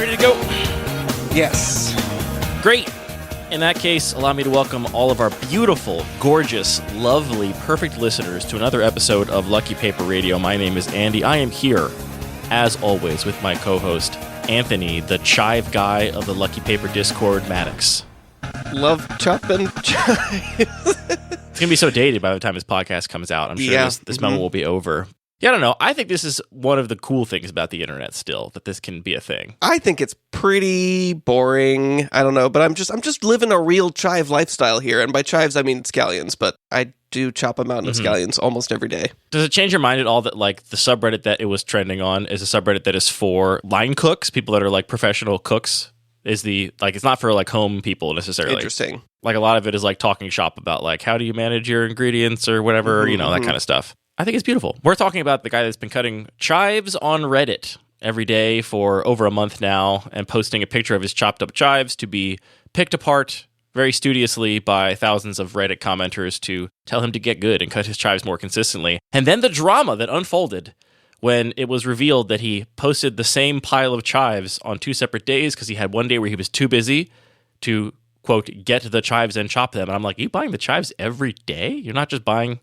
ready to go? Yes. Great. In that case, allow me to welcome all of our beautiful, gorgeous, lovely, perfect listeners to another episode of Lucky Paper Radio. My name is Andy. I am here, as always, with my co-host, Anthony, the chive guy of the Lucky Paper Discord, Maddox. Love chopping chives. It's going to be so dated by the time this podcast comes out. I'm sure this moment will be over. Yeah, I don't know. I think this is one of the cool things about the internet still, that this can be a thing. I think it's pretty boring. I don't know, but I'm just living a real chive lifestyle here. And by chives, I mean scallions, but I do chop a mountain of scallions almost every day. Does it change your mind at all that like the subreddit that it was trending on is a subreddit that is for line cooks, people that are like professional cooks? Is the like it's not for like home people necessarily. Interesting. Like a lot of it is like talking shop about like how do you manage your ingredients or whatever, that kind of stuff. I think it's beautiful. We're talking about the guy that's been cutting chives on Reddit every day for over a month now and posting a picture of his chopped up chives to be picked apart very studiously by thousands of Reddit commenters to tell him to get good and cut his chives more consistently. And then the drama that unfolded when it was revealed that he posted the same pile of chives on 2 separate days because he had one day where he was too busy to, quote, get the chives and chop them. And I'm like, are you buying the chives every day? You're not just buying...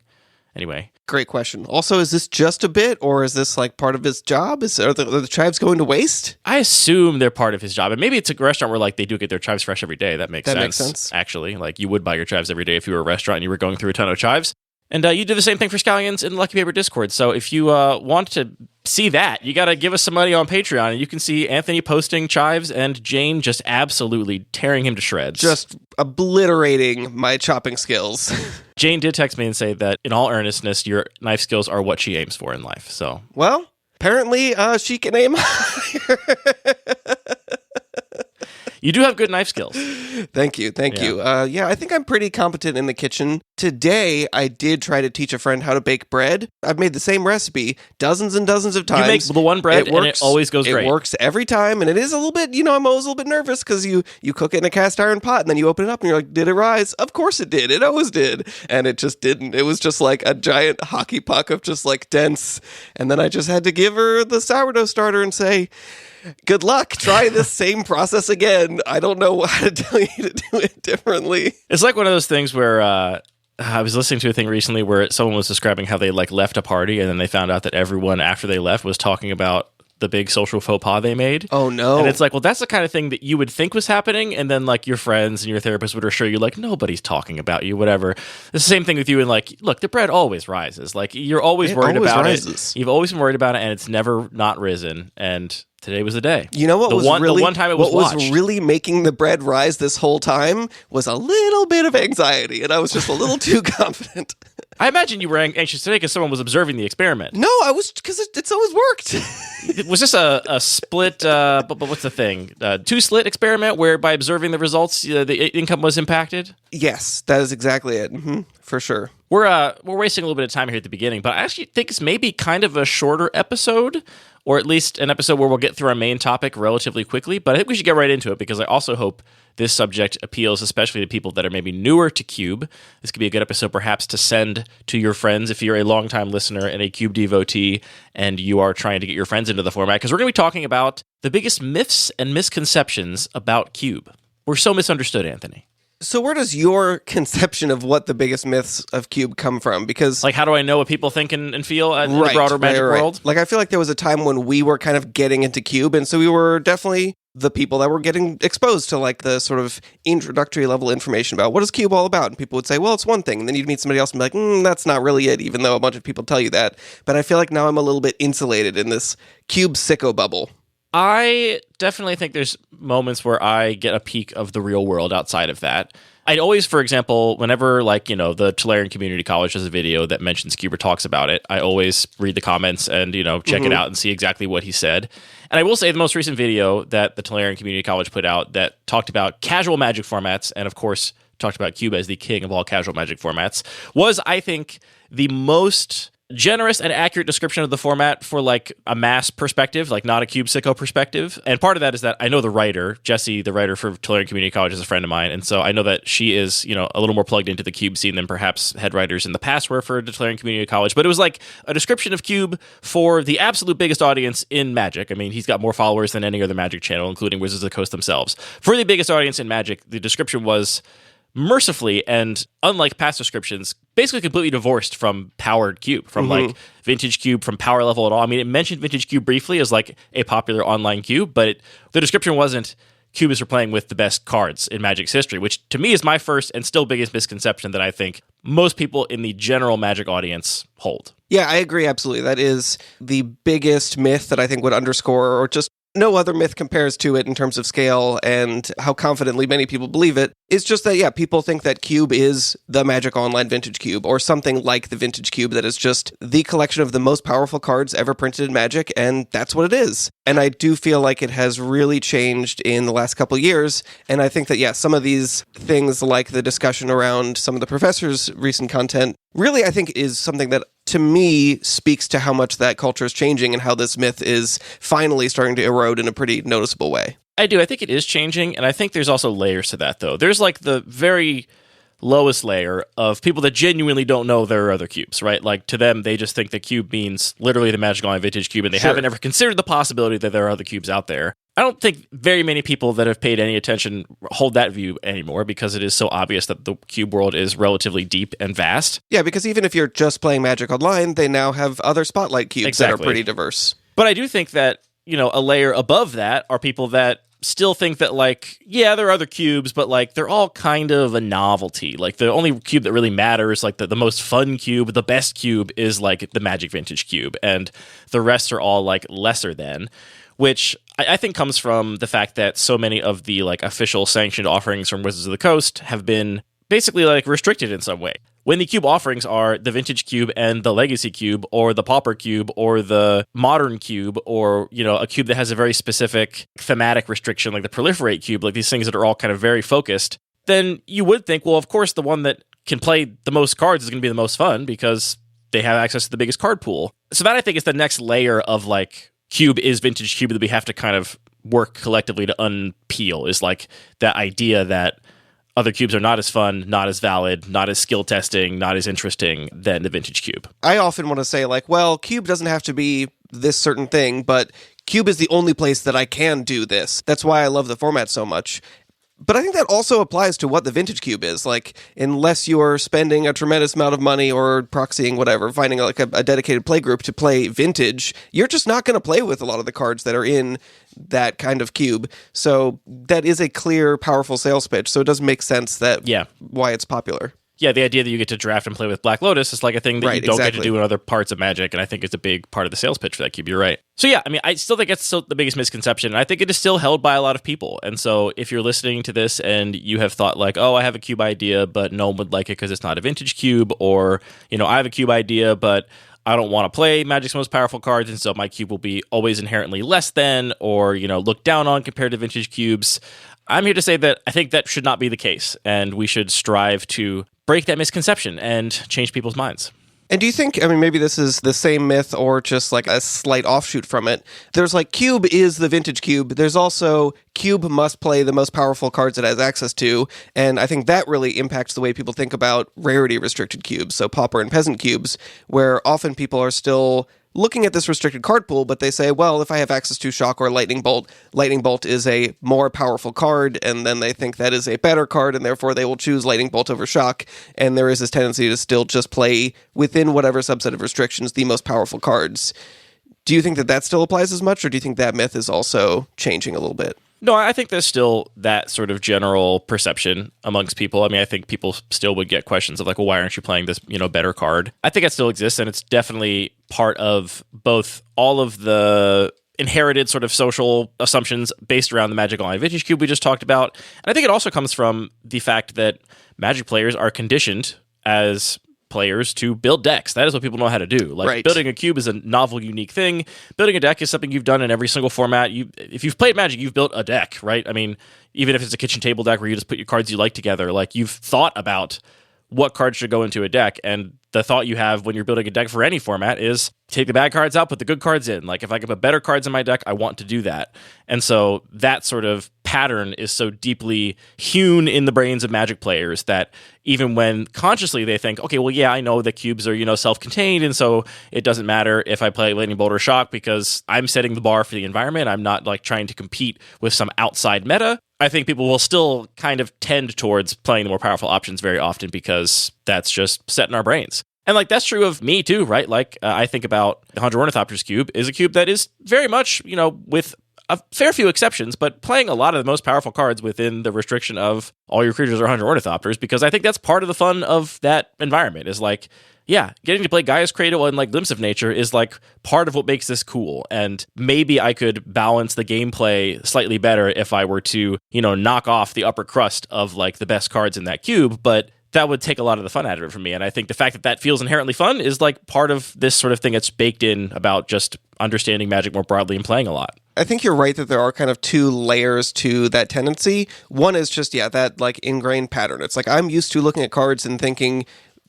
Anyway. Great question. Also, is this just a bit, or is this like part of his job? Are the chives going to waste? I assume they're part of his job. And maybe it's a restaurant where like they do get their chives fresh every day. That makes sense. Actually, like you would buy your chives every day if you were a restaurant and you were going through a ton of chives. And you do the same thing for scallions in the Lucky Paper Discord. So if you want to see that, you got to give us some money on Patreon. And you can see Anthony posting chives and Jane just absolutely tearing him to shreds. Just obliterating my chopping skills. Jane did text me and say that in all earnestness, your knife skills are what she aims for in life. So, well, apparently she can aim higher. You do have good knife skills. Thank you. I think I'm pretty competent in the kitchen. Today, I did try to teach a friend how to bake bread. I've made the same recipe dozens and dozens of times. You make the one bread and it always goes great. It works every time, and it is a little bit, I'm always a little bit nervous because you cook it in a cast iron pot, and then you open it up, and you're like, did it rise? Of course it did. It always did. And it just didn't. It was just like a giant hockey puck of just like dense. And then I just had to give her the sourdough starter and say, good luck. Try this same process again. I don't know how to tell you to do it differently. It's like one of those things where I was listening to a thing recently where someone was describing how they like left a party and then they found out that everyone after they left was talking about the big social faux pas they made. Oh, no. And it's like, well, that's the kind of thing that you would think was happening. And then like your friends and your therapist would assure you like, nobody's talking about you, whatever. It's the same thing with you. And like, look, the bread always rises. Like you're always worried about it. You've always been worried about it and it's never not risen. And today was the day. You know what the one time it was watched. Was really making the bread rise this whole time was a little bit of anxiety, and I was just a little too confident. I imagine you were anxious today because someone was observing the experiment. No, I was because it's always worked. Was this a split? But what's the thing? 2-slit experiment where by observing the results, the income was impacted. Yes, that is exactly it. For sure. We're wasting a little bit of time here at the beginning, but I actually think it's maybe kind of a shorter episode, or at least an episode where we'll get through our main topic relatively quickly. But I think we should get right into it because I also hope this subject appeals especially to people that are maybe newer to Cube. This could be a good episode perhaps to send to your friends if you're a longtime listener and a Cube devotee and you are trying to get your friends into the format, because we're going to be talking about the biggest myths and misconceptions about Cube. We're so misunderstood, Anthony. So where does your conception of what the biggest myths of Cube come from? Because like, how do I know what people think and feel in the broader Magic world? Like, I feel like there was a time when we were kind of getting into Cube, and so we were definitely the people that were getting exposed to like the sort of introductory level information about what is Cube all about. And people would say, well, it's one thing. And then you'd meet somebody else and be like, that's not really it, even though a bunch of people tell you that. But I feel like now I'm a little bit insulated in this Cube sicko bubble. I definitely think there's moments where I get a peek of the real world outside of that. I'd always, for example, whenever like, the Tulare Community College does a video that mentions Cube or talks about it, I always read the comments and, check it out and see exactly what he said. And I will say the most recent video that the Tulare Community College put out that talked about casual Magic formats and, of course, talked about Cube as the king of all casual Magic formats was, I think, the most generous and accurate description of the format for like a mass perspective, like not a Cube sicko perspective. And part of that is that I know the writer, Jessie, the writer for Tolarian Community College, is a friend of mine. And so I know that she is, a little more plugged into the Cube scene than perhaps head writers in the past were for Tolarian Community College. But it was like a description of Cube for the absolute biggest audience in Magic. I mean, he's got more followers than any other Magic channel, including Wizards of the Coast themselves. For the biggest audience in Magic, the description was mercifully, and unlike past descriptions, basically completely divorced from powered Cube, from like vintage Cube, from power level at all. I mean, it mentioned vintage Cube briefly as like a popular online Cube, but the description wasn't Cube is for playing with the best cards in Magic's history, which to me is my first and still biggest misconception that I think most people in the general Magic audience hold. Yeah, I agree, absolutely. That is the biggest myth that I think would underscore, or just no other myth compares to it in terms of scale and how confidently many people believe it. It's just that, yeah, people think that Cube is the Magic Online Vintage Cube, or something like the Vintage Cube that is just the collection of the most powerful cards ever printed in Magic, and that's what it is. And I do feel like it has really changed in the last couple of years, and I think that, yeah, some of these things, like the discussion around some of the professors' recent content, really, I think, is something that, to me, speaks to how much that culture is changing and how this myth is finally starting to erode in a pretty noticeable way. I do. I think it is changing, and I think there's also layers to that, though. There's like the very lowest layer of people that genuinely don't know there are other cubes, right? Like, to them, they just think that cube means literally the Magic Online Vintage Cube, and they haven't ever considered the possibility that there are other cubes out there. I don't think very many people that have paid any attention hold that view anymore, because it is so obvious that the cube world is relatively deep and vast. Yeah, because even if you're just playing Magic Online, they now have other Spotlight cubes that are pretty diverse. But I do think that, a layer above that are people that still think that, like, yeah, there are other cubes, but, like, they're all kind of a novelty. Like, the only cube that really matters, like, the most fun cube, the best cube, is, like, the Magic Vintage Cube, and the rest are all, like, lesser than, which I think comes from the fact that so many of the, like, official sanctioned offerings from Wizards of the Coast have been basically, like, restricted in some way. When the cube offerings are the Vintage Cube and the Legacy Cube, or the Pauper Cube, or the Modern Cube, or, a cube that has a very specific thematic restriction, like the Proliferate Cube, like these things that are all kind of very focused, then you would think, well, of course, the one that can play the most cards is going to be the most fun, because they have access to the biggest card pool. So that, I think, is the next layer of, like, cube is Vintage Cube that we have to kind of work collectively to unpeel, is, like, that idea that other cubes are not as fun, not as valid, not as skill testing, not as interesting than the Vintage Cube. I often want to say, like, well, Cube doesn't have to be this certain thing, but Cube is the only place that I can do this. That's why I love the format so much. But I think that also applies to what the Vintage Cube is. Like, unless you're spending a tremendous amount of money or proxying whatever, finding like a dedicated play group to play Vintage, you're just not going to play with a lot of the cards that are in that kind of cube. So that is a clear, powerful sales pitch. So it does make sense that why it's popular. Yeah, the idea that you get to draft and play with Black Lotus is like a thing that you don't get to do in other parts of Magic, and I think it's a big part of the sales pitch for that cube. You're right. So yeah, I mean, I still think it's still the biggest misconception, and I think it is still held by a lot of people. And so if you're listening to this and you have thought like, oh, I have a cube idea, but no one would like it because it's not a Vintage Cube, or, I have a cube idea, but I don't want to play Magic's most powerful cards, and so my cube will be always inherently less than, or, looked down on compared to Vintage cubes, I'm here to say that I think that should not be the case, and we should strive to break that misconception and change people's minds. And do you think, I mean, maybe this is the same myth or just like a slight offshoot from it? There's like Cube is the Vintage Cube. There's also Cube must play the most powerful cards it has access to. And I think that really impacts the way people think about rarity restricted cubes. So Pauper and Peasant cubes, where often people are still looking at this restricted card pool, but they say, well, if I have access to Shock or Lightning Bolt is a more powerful card, and then they think that is a better card, and therefore they will choose Lightning Bolt over Shock, and there is this tendency to still just play within whatever subset of restrictions the most powerful cards. Do you think that still applies as much, or do you think that myth is also changing a little bit? No, I think there's still that sort of general perception amongst people. I mean, I think people still would get questions of like, well, why aren't you playing this, better card? I think it still exists, and it's definitely part of both all of the inherited sort of social assumptions based around the Magic Online Vintage Cube we just talked about. And I think it also comes from the fact that Magic players are conditioned as players to build decks. That is what people know how to do. Like, building a cube is a novel, unique thing. Building a deck is something you've done in every single format. If you've played Magic, you've built a deck, right? I mean, even if it's a kitchen table deck where you just put your cards you like together, like, you've thought about what cards should go into a deck. And the thought you have when you're building a deck for any format is take the bad cards out, put the good cards in. Like, if I can put better cards in my deck, I want to do that. And so that sort of pattern is so deeply hewn in the brains of Magic players that even when consciously they think, okay, well, yeah, I know the cubes are, self-contained, and so it doesn't matter if I play Lightning Bolt or Shock because I'm setting the bar for the environment. I'm not like trying to compete with some outside meta. I think people will still kind of tend towards playing the more powerful options very often because that's just set in our brains. And like that's true of me too, right? Like I think about the 100 Ornithopters cube is a cube that is very much, with a fair few exceptions, but playing a lot of the most powerful cards within the restriction of all your creatures are 100 Ornithopters, because I think that's part of the fun of that environment is like, yeah, getting to play Gaia's Cradle and like Glimpse of Nature is like part of what makes this cool. And maybe I could balance the gameplay slightly better if I were to, knock off the upper crust of like the best cards in that cube, but that would take a lot of the fun out of it for me. And I think the fact that that feels inherently fun is like part of this sort of thing that's baked in about just understanding Magic more broadly and playing a lot. I think you're right that there are kind of two layers to that tendency. One is just, that like ingrained pattern. It's like I'm used to looking at cards and thinking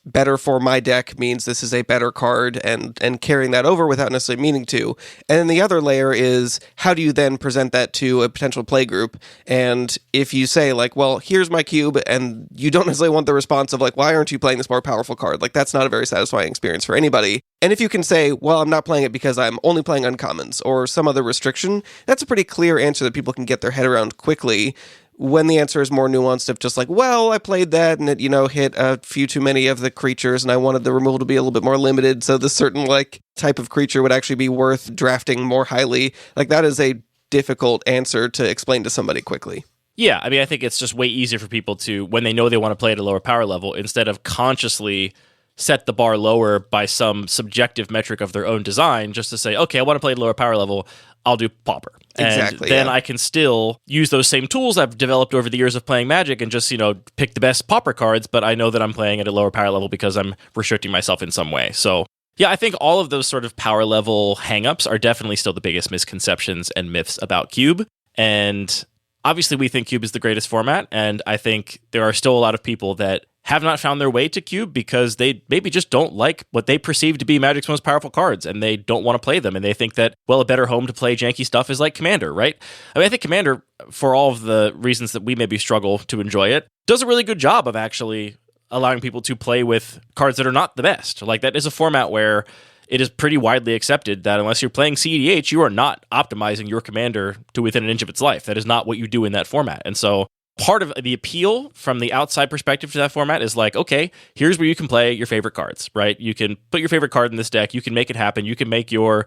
better for my deck means this is a better card and carrying that over without necessarily meaning to. And then the other layer is how do you then present that to a potential play group? And if you say like, well, here's my cube, and you don't necessarily want the response of like, why aren't you playing this more powerful card? Like that's not a very satisfying experience for anybody. And if you can say, well, I'm not playing it because I'm only playing uncommons or some other restriction, that's a pretty clear answer that people can get their head around quickly. When the answer is more nuanced of just like, well, I played that and it, hit a few too many of the creatures and I wanted the removal to be a little bit more limited. So this certain like type of creature would actually be worth drafting more highly. Like that is a difficult answer to explain to somebody quickly. Yeah, I mean, I think it's just way easier for people to, when they know they want to play at a lower power level, instead of consciously set the bar lower by some subjective metric of their own design, just to say, okay, I want to play at a lower power level, I'll do Pauper. Exactly, and then I can still use those same tools I've developed over the years of playing Magic and just, pick the best Pauper cards, but I know that I'm playing at a lower power level because I'm restricting myself in some way. So yeah, I think all of those sort of power level hangups are definitely still the biggest misconceptions and myths about Cube. And obviously we think Cube is the greatest format, and I think there are still a lot of people that have not found their way to Cube because they maybe just don't like what they perceive to be Magic's most powerful cards, and they don't want to play them, and they think that, well, a better home to play janky stuff is like Commander, right? I mean, I think Commander, for all of the reasons that we maybe struggle to enjoy it, does a really good job of actually allowing people to play with cards that are not the best. Like, that is a format where it is pretty widely accepted that unless you're playing CEDH, you are not optimizing your Commander to within an inch of its life. That is not what you do in that format. And so part of the appeal from the outside perspective to that format is like, okay, here's where you can play your favorite cards, right? You can put your favorite card in this deck. You can make it happen. You can make your,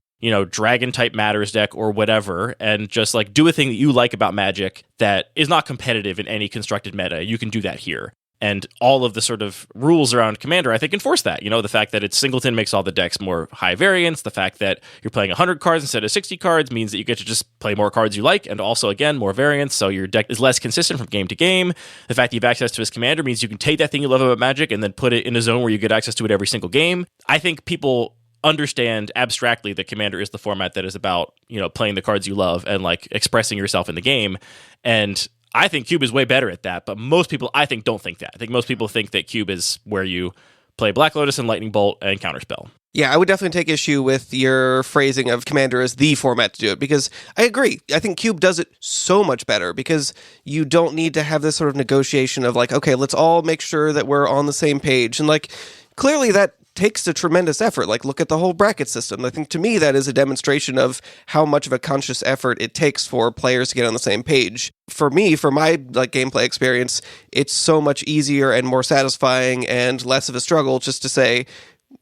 dragon type matters deck or whatever, and just like do a thing that you like about Magic that is not competitive in any constructed meta. You can do that here. And all of the sort of rules around Commander, I think, enforce that. The fact that it's singleton makes all the decks more high variance. The fact that you're playing 100 cards instead of 60 cards means that you get to just play more cards you like, and also, again, more variance, so your deck is less consistent from game to game. The fact that you have access to his Commander means you can take that thing you love about Magic and then put it in a zone where you get access to it every single game. I think people understand abstractly that Commander is the format that is about, playing the cards you love and, like, expressing yourself in the game. And I think Cube is way better at that, but most people, I think, don't think that. I think most people think that Cube is where you play Black Lotus and Lightning Bolt and Counterspell. Yeah, I would definitely take issue with your phrasing of Commander as the format to do it, because I agree. I think Cube does it so much better because you don't need to have this sort of negotiation of like, okay, let's all make sure that we're on the same page. And like, clearly that takes a tremendous effort. Like, look at the whole bracket system. I think to me that is a demonstration of how much of a conscious effort it takes for players to get on the same page. For me, for my like gameplay experience, it's so much easier and more satisfying and less of a struggle just to say,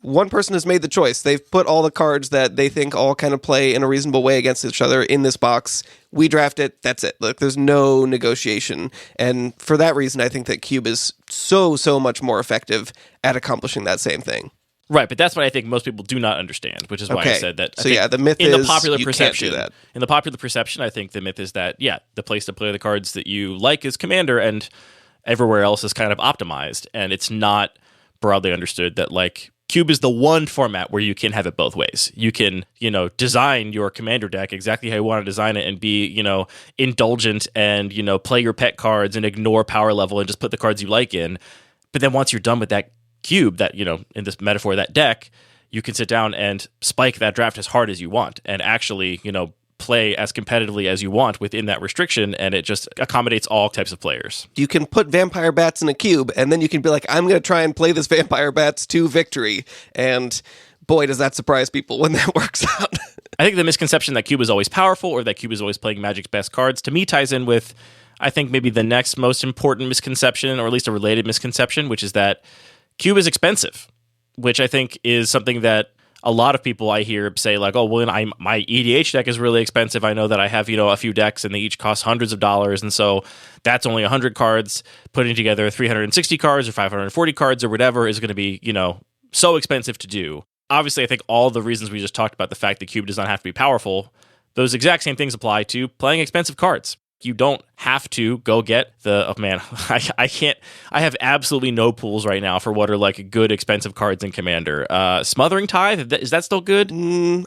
one person has made the choice. They've put all the cards that they think all kind of play in a reasonable way against each other in this box. We draft it. That's it. Look, there's no negotiation. And for that reason, I think that Cube is so much more effective at accomplishing that same thing. Right, but that's what I think most people do not understand, which is why I said that. So yeah, the myth is in the popular perception. Can't do that. In the popular perception, I think the myth is that, yeah, the place to play the cards that you like is Commander, and everywhere else is kind of optimized. And it's not broadly understood that, like, Cube is the one format where you can have it both ways. You can, design your Commander deck exactly how you want to design it and be, indulgent and, play your pet cards and ignore power level and just put the cards you like in. But then once you're done with that cube, that, in this metaphor, that deck, you can sit down and spike that draft as hard as you want and actually, play as competitively as you want within that restriction, and it just accommodates all types of players. You can put vampire bats in a cube, and then you can be like, I'm going to try and play this vampire bats to victory. And boy, does that surprise people when that works out. I think the misconception that Cube is always powerful or that Cube is always playing Magic's best cards, to me, ties in with, I think, maybe the next most important misconception, or at least a related misconception, which is that Cube is expensive, which I think is something that a lot of people I hear say, like, oh, well, my EDH deck is really expensive. I know that I have, a few decks and they each cost hundreds of dollars. And so that's only 100 cards. Putting together 360 cards or 540 cards or whatever is going to be, so expensive to do. Obviously, I think all the reasons we just talked about, the fact that Cube does not have to be powerful, those exact same things apply to playing expensive cards. You don't have to go get I can't. I have absolutely no pools right now for what are like good expensive cards in Commander. Smothering Tithe, is that still good?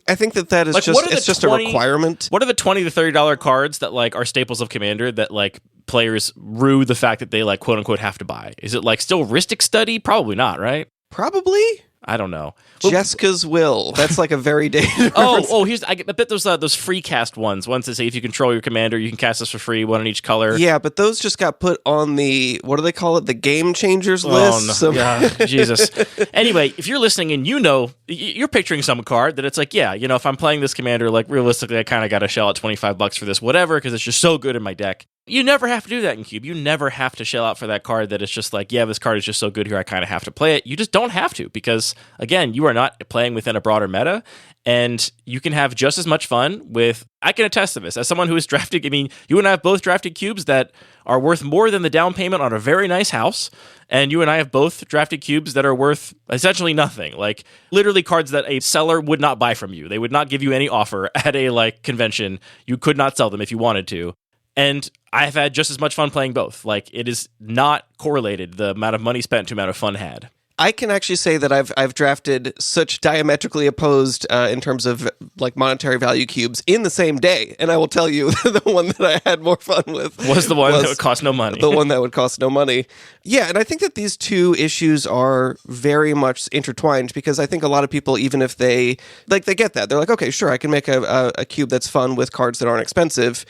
I think that is like, just a requirement. What are the $20 to $30 cards that like are staples of Commander that like players rue the fact that they like quote unquote have to buy? Is it like still Rhystic Study? Probably not, right? Probably. I don't know. Jessica's Will. That's like a very dated I bet those free cast ones that say if you control your commander, you can cast this for free, one in each color. Yeah, but those just got put on the, what do they call it? The Game Changers list. Oh, no. Yeah, Jesus. Anyway, if you're listening and you're picturing some card that it's like, yeah, if I'm playing this commander, like realistically, I kind of got to shell out $25 for this, whatever, because it's just so good in my deck. You never have to do that in Cube. You never have to shell out for that card that it's just like, yeah, this card is just so good here, I kind of have to play it. You just don't have to because, again, you are not playing within a broader meta, and you can have just as much fun with... I can attest to this. As someone who has drafted... I mean, you and I have both drafted cubes that are worth more than the down payment on a very nice house, and you and I have both drafted cubes that are worth essentially nothing. Like, literally cards that a seller would not buy from you. They would not give you any offer at a, convention. You could not sell them if you wanted to. And I've had just as much fun playing both. Like, it is not correlated, the amount of money spent to the amount of fun had. I can actually say that I've drafted such diametrically opposed in terms of monetary value cubes in the same day, and I will tell you the one that I had more fun with was the one that would cost no money. The one that would cost no money. Yeah, and I think that these two issues are very much intertwined because I think a lot of people, even if they get that, they're like, okay, sure, I can make a cube that's fun with cards that aren't expensive.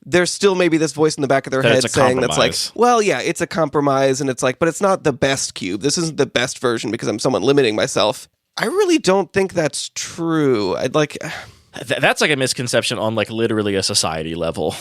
There's still maybe this voice in the back of their head saying that's like, well, yeah, it's a compromise, and it's like, but it's not the best cube. This isn't the best version because I'm somewhat limiting myself. I really don't think that's true. That's like a misconception on literally a society level.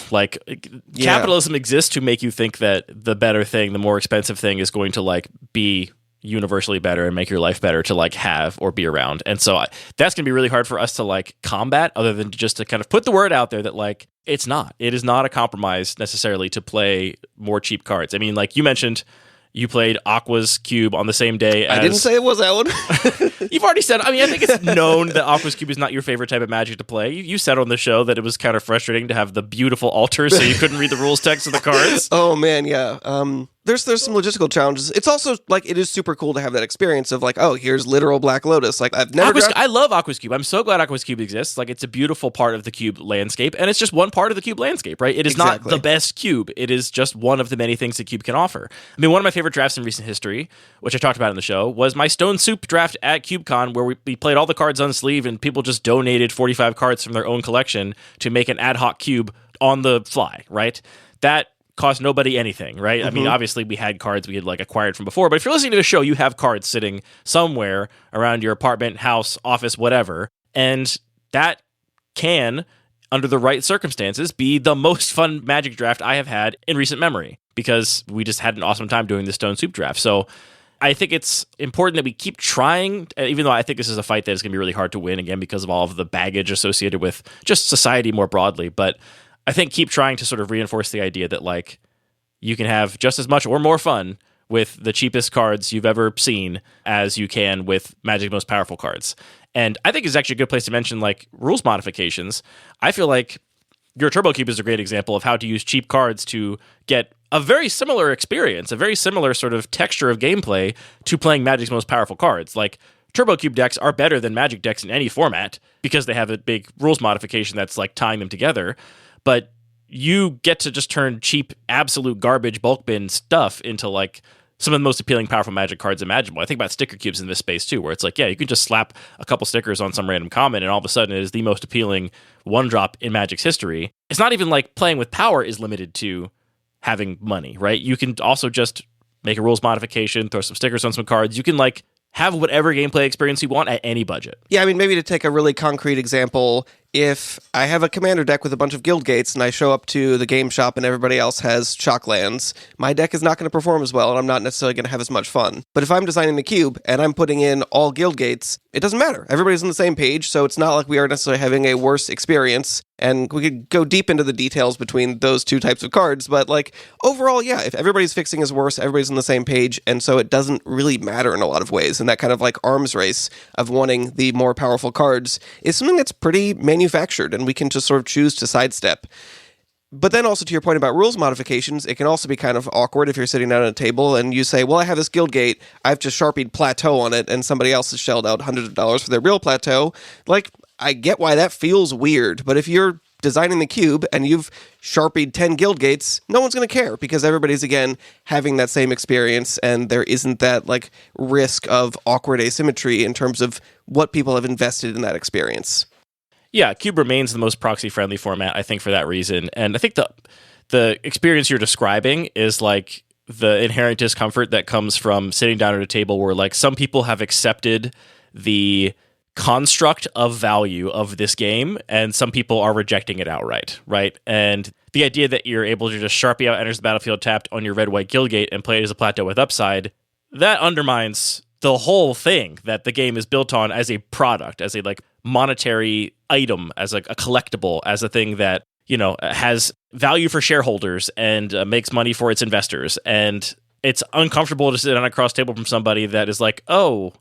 Capitalism exists to make you think that the better thing, the more expensive thing is going to be universally better and make your life better to have or be around. And so that's going to be really hard for us to combat, other than just to kind of put the word out there that it is not a compromise necessarily to play more cheap cards. I mean, you mentioned, you played Aqua's Cube on the same day as... I didn't say it was that one. You've already said... I mean, I think it's known that Aqua's Cube is not your favorite type of Magic to play. You said on the show that it was kind of frustrating to have the beautiful altar so you couldn't read the rules text of the cards. Oh, man, yeah. There's some logistical challenges. It's also, it is super cool to have that experience of, oh, here's literal Black Lotus. I've never... I love Aqua's Cube. I'm so glad Aqua's Cube exists. It's a beautiful part of the Cube landscape, and it's just one part of the Cube landscape, right? It is not the best Cube. It is just one of the many things that Cube can offer. I mean, one of my favorite drafts in recent history, which I talked about in the show, was my Stone Soup draft at CubeCon, where we played all the cards unsleeved, and people just donated 45 cards from their own collection to make an ad hoc cube on the fly, right? That cost nobody anything, right? Mm-hmm. I mean, obviously we had cards we had acquired from before, but if you're listening to a show, you have cards sitting somewhere around your apartment, house, office, whatever, and that can, under the right circumstances, be the most fun Magic draft I have had in recent memory, because we just had an awesome time doing the Stone Soup draft. So I think it's important that we keep trying, even though I think this is a fight that is going to be really hard to win, again, because of all of the baggage associated with just society more broadly, but I think keep trying to sort of reinforce the idea that you can have just as much or more fun with the cheapest cards you've ever seen as you can with Magic's most powerful cards. And I think it's actually a good place to mention rules modifications. I feel like your Turbo Cube is a great example of how to use cheap cards to get a very similar experience, a very similar sort of texture of gameplay to playing Magic's most powerful cards. Turbo Cube decks are better than Magic decks in any format because they have a big rules modification that's tying them together. But you get to just turn cheap, absolute garbage bulk bin stuff into some of the most appealing, powerful Magic cards imaginable. I think about sticker cubes in this space too, where it's like, yeah, you can just slap a couple stickers on some random common, and all of a sudden it is the most appealing one drop in Magic's history. It's not even like playing with power is limited to having money, right? You can also just make a rules modification, throw some stickers on some cards. You can like have whatever gameplay experience you want at any budget. Yeah, I mean, maybe to take a really concrete example, if I have a commander deck with a bunch of guild gates and I show up to the game shop and everybody else has shock lands, my deck is not going to perform as well and I'm not necessarily going to have as much fun. But if I'm designing the cube and I'm putting in all guild gates, it doesn't matter. Everybody's on the same page, so it's not like we are necessarily having a worse experience. And we could go deep into the details between those two types of cards, but like overall, yeah, if everybody's fixing is worse, everybody's on the same page, and so it doesn't really matter in a lot of ways. And that kind of like arms race of wanting the more powerful cards is something that's pretty manufactured, and we can just sort of choose to sidestep. But then also to your point about rules modifications, it can also be kind of awkward if you're sitting down at a table and you say, well, I have this guild gate, I've just Sharpied plateau on it, and somebody else has shelled out hundreds of dollars for their real plateau. Like, I get why that feels weird, but if you're designing the cube and you've Sharpied 10 guild gates, no one's going to care because everybody's, again, having that same experience, and there isn't that, like, risk of awkward asymmetry in terms of what people have invested in that experience. Yeah, Cube remains the most proxy-friendly format, I think, for that reason. And I think the experience you're describing is like the inherent discomfort that comes from sitting down at a table where like some people have accepted the construct of value of this game and some people are rejecting it outright, right? And the idea that you're able to just Sharpie out enters the battlefield tapped on your red-white Guildgate and play it as a plateau with upside, that undermines the whole thing that the game is built on as a product, as a like monetary item, as like a collectible, as a thing that, you know, has value for shareholders and makes money for its investors. And it's uncomfortable to sit on a cross table from somebody that is like, oh,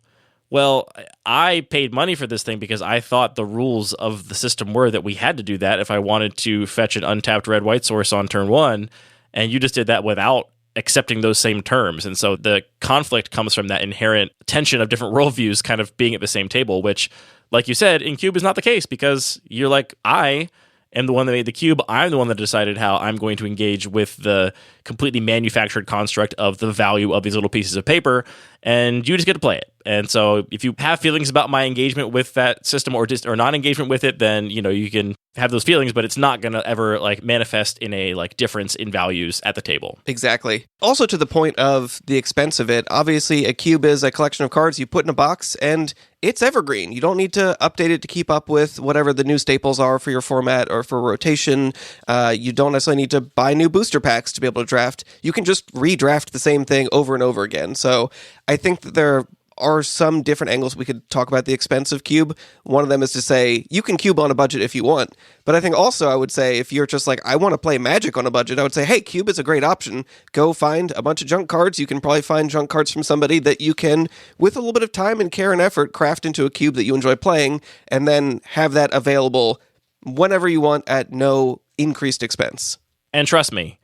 well, I paid money for this thing because I thought the rules of the system were that we had to do that if I wanted to fetch an untapped red-white source on turn one, and you just did that without accepting those same terms. And so the conflict comes from that inherent tension of different worldviews kind of being at the same table, which, like you said, in Cube is not the case because you're like, I am the one that made the cube. I'm the one that decided how I'm going to engage with the completely manufactured construct of the value of these little pieces of paper, and you just get to play it. And so if you have feelings about my engagement with that system or non-engagement with it, then, you know, you can have those feelings, but it's not going to ever like manifest in a like difference in values at the table. Exactly. Also to the point of the expense of it, obviously a cube is a collection of cards you put in a box and it's evergreen. You don't need to update it to keep up with whatever the new staples are for your format or for rotation. You don't necessarily need to buy new booster packs to be able to draft. You can just redraft the same thing over and over again. So I think that there are some different angles we could talk about the expense of Cube. One of them is to say, you can Cube on a budget if you want. But I think also I would say, if you're just like, I want to play Magic on a budget, I would say, hey, Cube is a great option. Go find a bunch of junk cards. You can probably find junk cards from somebody that you can, with a little bit of time and care and effort, craft into a cube that you enjoy playing, and then have that available whenever you want at no increased expense. And trust me,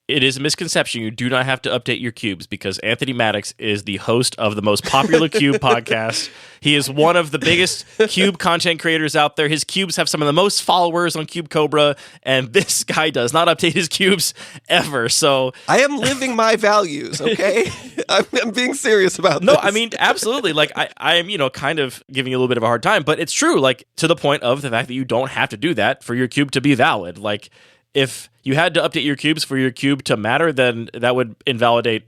it is a misconception. You do not have to update your cubes because Anthony Maddox is the host of the most popular Cube podcast. He is one of the biggest Cube content creators out there. His cubes have some of the most followers on Cube Cobra, and this guy does not update his cubes ever. So I am living my values, okay? I'm being serious about this. No, I mean, absolutely. Like, I am, you know, kind of giving you a little bit of a hard time, but it's true, like, to the point of the fact that you don't have to do that for your cube to be valid. Like, if you had to update your cubes for your cube to matter, then that would invalidate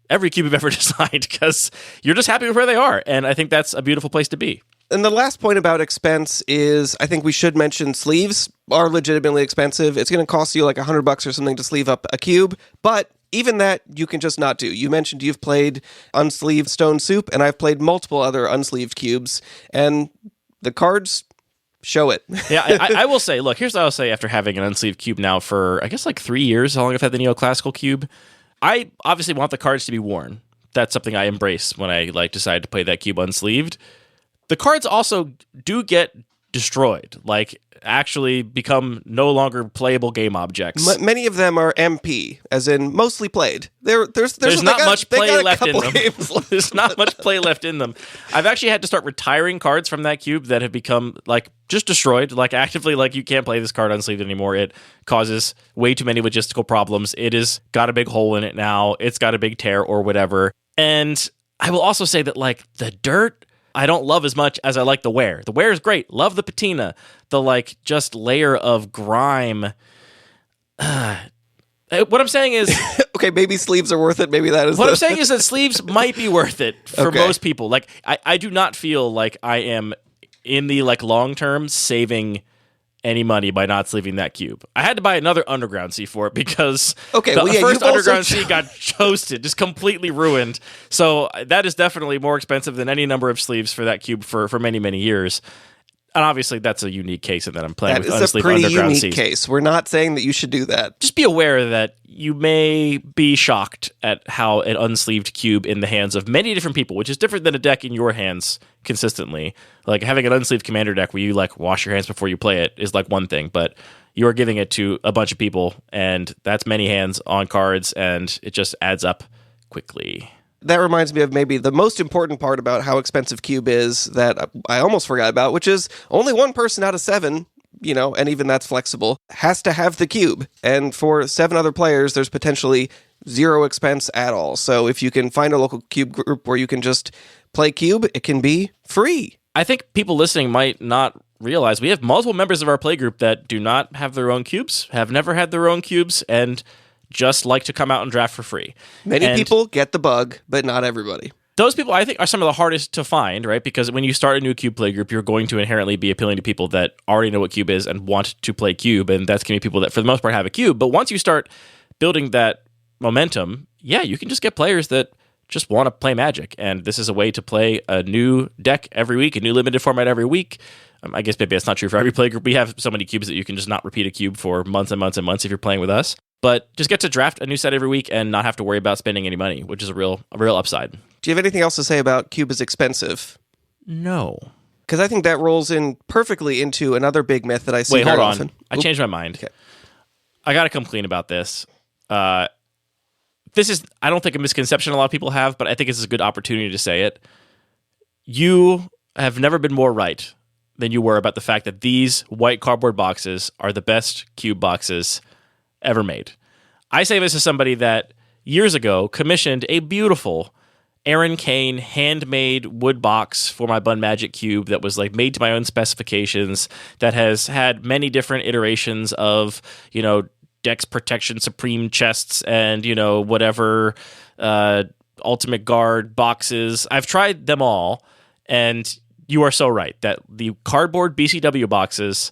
every cube you've ever designed because you're just happy with where they are. And I think that's a beautiful place to be. And the last point about expense is I think we should mention sleeves are legitimately expensive. It's going to cost you like $100 or something to sleeve up a cube, but even that you can just not do. You mentioned you've played unsleeved Stone Soup, and I've played multiple other unsleeved cubes, and the cards show it. Yeah, I will say, look, here's what I'll say after having an unsleeved cube now for, I guess, like 3 years, how long I've had the neoclassical cube. I obviously want the cards to be worn. That's something I embrace when I like decide to play that cube unsleeved. The cards also do get destroyed, like actually become no longer playable game objects. Many of them are MP, as in mostly played. There's not much play left in them. Left. There's not much play left in them. I've actually had to start retiring cards from that cube that have become like just destroyed, like actively, like you can't play this card unsleeved anymore. It causes way too many logistical problems. It has got a big hole in it now. It's got a big tear or whatever. And I will also say that like the dirt, I don't love as much as I like the wear. The wear is great. Love the patina. The like just layer of grime. What I'm saying is... okay, maybe sleeves are worth it. Maybe that is... What I'm saying is that sleeves might be worth it for most people. Like, I do not feel like I am in the like long term saving any money by not sleeving that cube. I had to buy another Underground Sea for it because the first Underground Sea got toasted, just completely ruined. So that is definitely more expensive than any number of sleeves for that cube for many, many years. And obviously, that's a unique case in that I'm playing with unsleeved Underground Seas. That is a pretty unique case. We're not saying that you should do that. Just be aware that you may be shocked at how an unsleeved cube in the hands of many different people, which is different than a deck in your hands consistently. Like having an unsleeved commander deck where you like wash your hands before you play it is like one thing, but you are giving it to a bunch of people, and that's many hands on cards, and it just adds up quickly. That reminds me of maybe the most important part about how expensive Cube is that I almost forgot about, which is only one person out of 7, and even that's flexible, has to have the Cube. And for 7 other players, there's potentially 0 expense at all. So if you can find a local Cube group where you can just play Cube, it can be free. I think people listening might not realize we have multiple members of our play group that do not have their own cubes, have never had their own cubes, and just like to come out and draft for free. Many people get the bug, but not everybody. Those people, I think, are some of the hardest to find, right? Because when you start a new Cube play group, you're going to inherently be appealing to people that already know what Cube is and want to play Cube, and that's going to be people that, for the most part, have a Cube. But once you start building that momentum, you can just get players that just want to play Magic, and this is a way to play a new deck every week, a new limited format every week. I guess maybe that's not true for every play group. We have so many cubes that you can just not repeat a cube for months and months and months if you're playing with us. But just get to draft a new set every week and not have to worry about spending any money, which is a real upside. Do you have anything else to say about Cube is expensive? No. Because I think that rolls in perfectly into another big myth that I see very often. I changed my mind. Okay. I got to come clean about this. This is, I don't think, a misconception a lot of people have, but I think it's a good opportunity to say it. You have never been more right than you were about the fact that these white cardboard boxes are the best Cube boxes ever made. I say this as somebody that years ago commissioned a beautiful Aaron Kane handmade wood box for my Bun Magic Cube that was like made to my own specifications, that has had many different iterations of, Dex Protection Supreme chests and, whatever Ultimate Guard boxes. I've tried them all, and you are so right that the cardboard BCW boxes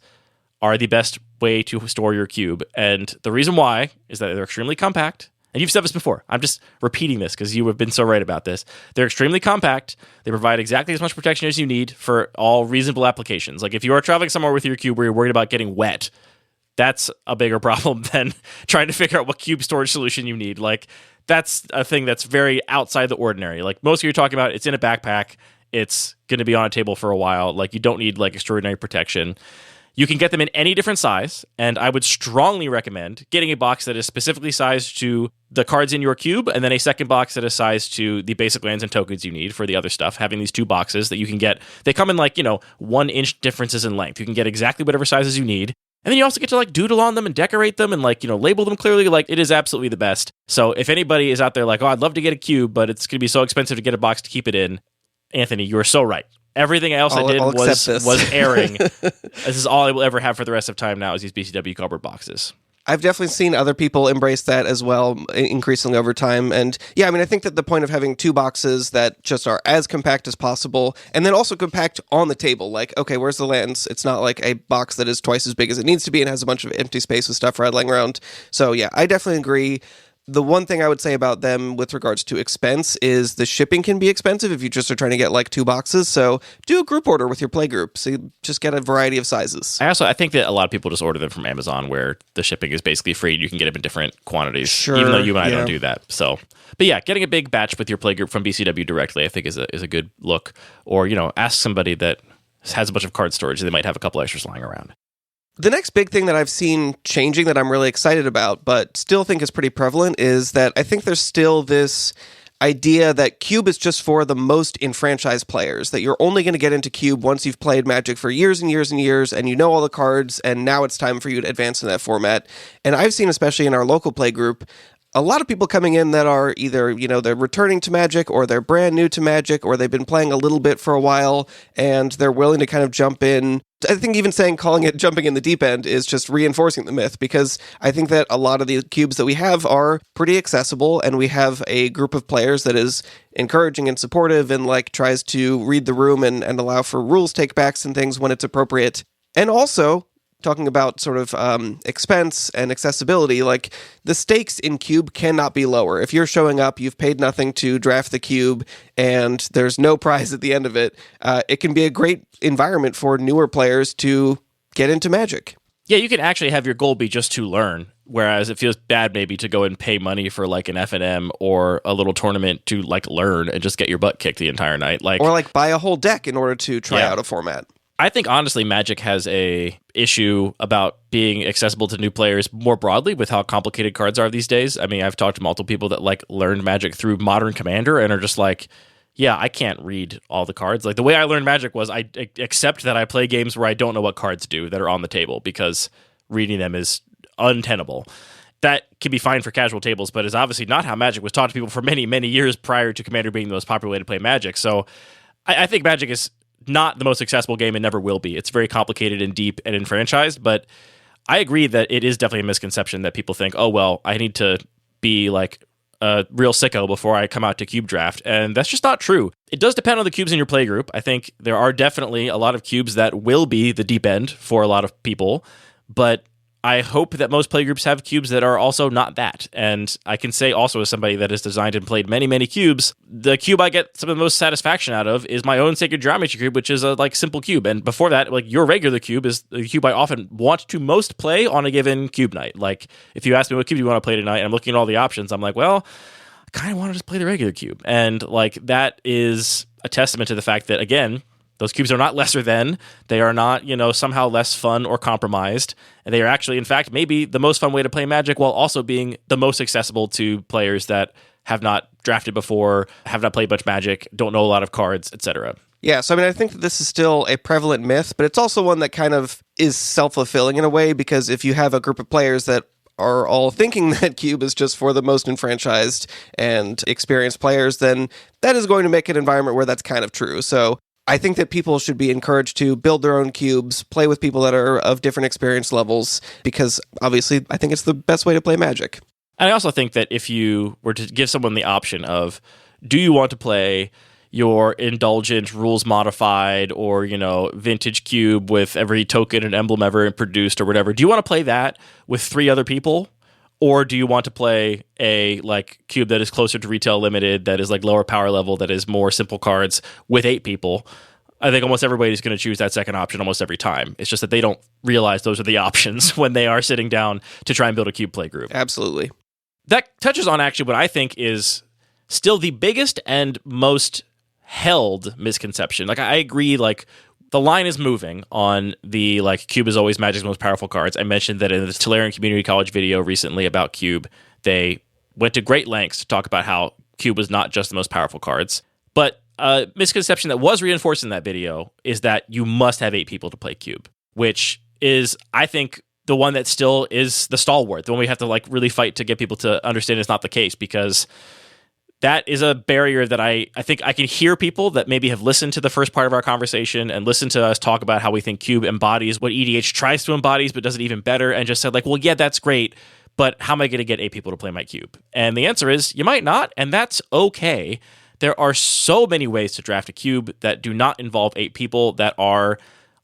are the best way to store your cube. And the reason why is that they're extremely compact. And you've said this before. I'm just repeating this because you have been so right about this. They're extremely compact. They provide exactly as much protection as you need for all reasonable applications. Like if you are traveling somewhere with your cube where you're worried about getting wet, that's a bigger problem than trying to figure out what cube storage solution you need. Like that's a thing that's very outside the ordinary. Like most of you are talking about, it's in a backpack. It's going to be on a table for a while. Like you don't need like extraordinary protection. You can get them in any different size, and I would strongly recommend getting a box that is specifically sized to the cards in your cube, and then a second box that is sized to the basic lands and tokens you need for the other stuff. Having these 2 boxes that you can get, they come in 1-inch differences in length. You can get exactly whatever sizes you need. And then you also get to doodle on them and decorate them and label them clearly. It is absolutely the best. So if anybody is out there I'd love to get a cube, but it's going to be so expensive to get a box to keep it in, Anthony, you are so right. Everything else I did was airing. This is all I will ever have for the rest of time now is these BCW cardboard boxes. I've definitely seen other people embrace that as well, increasingly over time. And I think that the point of having 2 boxes that just are as compact as possible, and then also compact on the table. Okay, where's the lands? It's not like a box that is twice as big as it needs to be and has a bunch of empty space with stuff rattling around. So I definitely agree. The one thing I would say about them with regards to expense is the shipping can be expensive if you just are trying to get 2 boxes. So do a group order with your play group. So you just get a variety of sizes. I think that a lot of people just order them from Amazon where the shipping is basically free. You can get them in different quantities, sure, even though you and I don't do that. So, but getting a big batch with your play group from BCW directly, I think is a good look. Or, ask somebody that has a bunch of card storage. They might have a couple extras lying around. The next big thing that I've seen changing that I'm really excited about, but still think is pretty prevalent, is that I think there's still this idea that Cube is just for the most enfranchised players, that you're only going to get into Cube once you've played Magic for years and years and years, and you know all the cards, and now it's time for you to advance in that format. And I've seen, especially in our local play group, a lot of people coming in that are either, they're returning to Magic, or they're brand new to Magic, or they've been playing a little bit for a while, and they're willing to kind of jump in. I think even calling it jumping in the deep end is just reinforcing the myth, because I think that a lot of the cubes that we have are pretty accessible, and we have a group of players that is encouraging and supportive and tries to read the room and allow for rules takebacks and things when it's appropriate. And also, talking about sort of expense and accessibility, the stakes in Cube cannot be lower. If you're showing up, you've paid nothing to draft the Cube, and there's no prize at the end of it, it can be a great environment for newer players to get into Magic. Yeah, you can actually have your goal be just to learn, whereas it feels bad maybe to go and pay money for an F&M or a little tournament to learn and just get your butt kicked the entire night. Or buy a whole deck in order to try out a format. I think, honestly, Magic has a issue about being accessible to new players more broadly with how complicated cards are these days. I mean, I've talked to multiple people that learned Magic through Modern Commander and are just yeah, I can't read all the cards. The way I learned Magic was I accept that I play games where I don't know what cards do that are on the table, because reading them is untenable. That can be fine for casual tables, but is obviously not how Magic was taught to people for many, many years prior to Commander being the most popular way to play Magic. So I think Magic is not the most accessible game and never will be. It's very complicated and deep and enfranchised, but I agree that it is definitely a misconception that people think, oh, well, I need to be a real sicko before I come out to Cube Draft, and that's just not true. It does depend on the cubes in your playgroup. I think there are definitely a lot of cubes that will be the deep end for a lot of people, but I hope that most playgroups have cubes that are also not that. And I can say also, as somebody that has designed and played many, many cubes, the cube I get some of the most satisfaction out of is my own Sacred Geometry cube, which is a simple cube. And before that, your regular cube is the cube I often want to most play on a given cube night. If you ask me what cube you want to play tonight, and I'm looking at all the options, I'm well, I kind of want to just play the regular cube. And that is a testament to the fact that, again, those cubes are not lesser than, they are not, somehow less fun or compromised. And they are actually, in fact, maybe the most fun way to play Magic, while also being the most accessible to players that have not drafted before, have not played much Magic, don't know a lot of cards, etc. Yeah, so I think that this is still a prevalent myth, but it's also one that kind of is self-fulfilling in a way, because if you have a group of players that are all thinking that Cube is just for the most enfranchised and experienced players, then that is going to make an environment where that's kind of true. So I think that people should be encouraged to build their own cubes, play with people that are of different experience levels, because obviously I think it's the best way to play Magic. And I also think that if you were to give someone the option of, do you want to play your indulgent rules modified or, vintage cube with every token and emblem ever produced or whatever, do you want to play that with 3 other people? Or do you want to play a cube that is closer to retail limited, that is lower power level, that is more simple cards with 8 people? I think almost everybody's going to choose that second option almost every time. It's just that they don't realize those are the options when they are sitting down to try and build a cube play group. Absolutely. That touches on actually what I think is still the biggest and most held misconception. I agree, the line is moving on the Cube is always Magic's most powerful cards. I mentioned that in the Tolarian Community College video recently about Cube, they went to great lengths to talk about how Cube was not just the most powerful cards. But a misconception that was reinforced in that video is that you must have 8 people to play Cube, which is, I think, the one that still is the stalwart, the one we have to really fight to get people to understand is not the case, because that is a barrier that I think I can hear people that maybe have listened to the first part of our conversation and listened to us talk about how we think Cube embodies what EDH tries to embody, but does it even better, and just said well, yeah, that's great, but how am I going to get 8 people to play my Cube? And the answer is you might not, and that's okay. There are so many ways to draft a Cube that do not involve 8 people that are,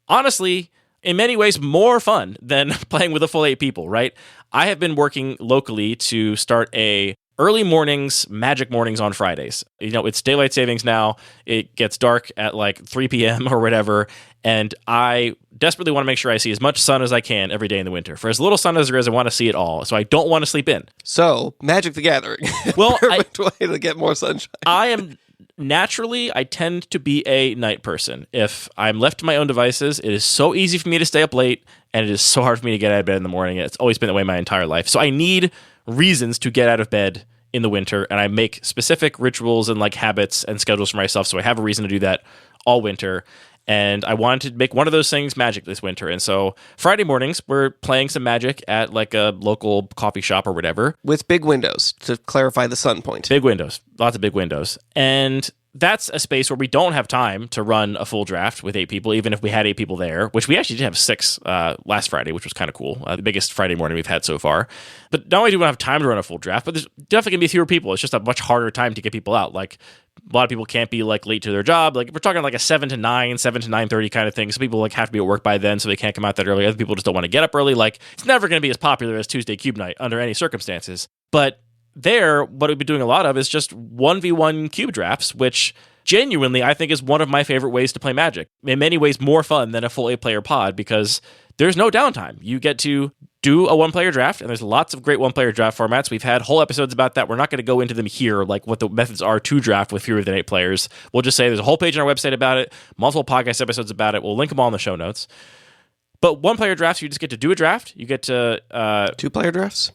honestly, in many ways more fun than playing with a full 8 people, right? I have been working locally to start a early mornings, Magic mornings on Fridays. It's daylight savings now. It gets dark at 3 p.m. or whatever, and I desperately want to make sure I see as much sun as I can every day in the winter. For as little sun as there is, I want to see it all, so I don't want to sleep in. So, Magic the Gathering. Well, Perfect way to get more sunshine. I am naturally, I tend to be a night person. If I'm left to my own devices, it is so easy for me to stay up late, and it is so hard for me to get out of bed in the morning. It's always been that way my entire life. So I need reasons to get out of bed in the winter, and I make specific rituals and like habits and schedules for myself, so I have a reason to do that all winter. And I wanted to make one of those things Magic this winter. And so Friday mornings, we're playing some Magic at like a local coffee shop or whatever. With big windows, to clarify the sun point. Big windows. Lots of big windows. And that's a space where we don't have time to run a full draft with 8 people, even if we had 8 people there, which we actually did have 6 last Friday, which was kind of cool. The biggest Friday morning we've had so far. But not only do we not have time to run a full draft, but there's definitely going to be fewer people. It's just a much harder time to get people out. Like, a lot of people can't be like late to their job. Like, we're talking like a 7 to 9, 7 to 9:30 kind of thing. Some people like have to be at work by then, so they can't come out that early. Other people just don't want to get up early. Like, it's never going to be as popular as Tuesday Cube Night under any circumstances. But there, what we've been doing a lot of is just 1v1 cube drafts, which genuinely I think is one of my favorite ways to play Magic. In many ways more fun than a full 8-player pod, because there's no downtime. You get to do a 1-player draft, and there's lots of great 1-player draft formats. We've had whole episodes about that. We're not going to go into them here, like what the methods are to draft with fewer than 8 players. We'll just say there's a whole page on our website about it, multiple podcast episodes about it. We'll link them all in the show notes. But 1-player drafts, you just get to do a draft. You get to 2-player drafts?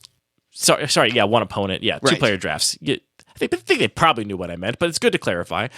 Sorry, yeah, one opponent. Yeah, right. 2-player drafts. I think they probably knew what I meant, but it's good to clarify.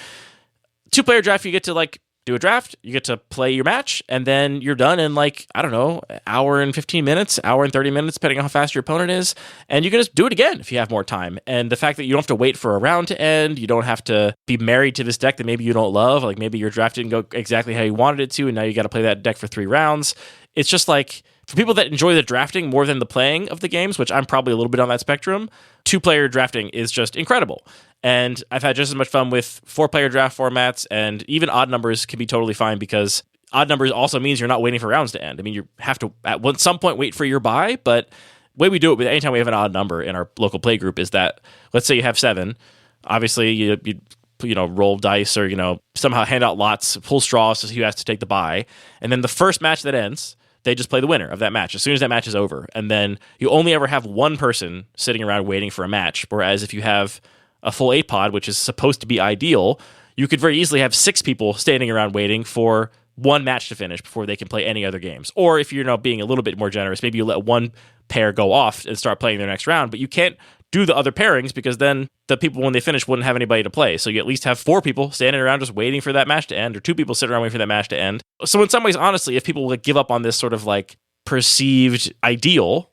2-player draft, you get to like do a draft, you get to play your match, and then you're done in like, I don't know, an hour and 15 minutes, hour and 30 minutes, depending on how fast your opponent is. And you can just do it again if you have more time. And the fact that you don't have to wait for a round to end, you don't have to be married to this deck that maybe you don't love, like maybe your draft didn't go exactly how you wanted it to, and now you got to play that deck for 3 rounds. It's just like, for people that enjoy the drafting more than the playing of the games, which I'm probably a little bit on that spectrum, 2-player drafting is just incredible. And I've had just as much fun with 4-player draft formats, and even odd numbers can be totally fine, because odd numbers also means you're not waiting for rounds to end. I mean, you have to at some point wait for your buy, but the way we do it with anytime we have an odd number in our local play group is that, let's say you have 7, obviously you know, roll dice or, you know, somehow hand out lots, pull straws so who has to take the buy, and then the first match that ends, they just play the winner of that match as soon as that match is over. And then you only ever have one person sitting around waiting for a match. Whereas if you have a full 8-pod, which is supposed to be ideal, you could very easily have 6 people standing around waiting for one match to finish before they can play any other games. Or if you're being a little bit more generous, maybe you let one pair go off and start playing their next round, but you can't do the other pairings because then the people, when they finish, wouldn't have anybody to play. So you at least have 4 people standing around just waiting for that match to end, or 2 people sitting around waiting for that match to end. So in some ways, honestly, if people give up on this sort of like perceived ideal,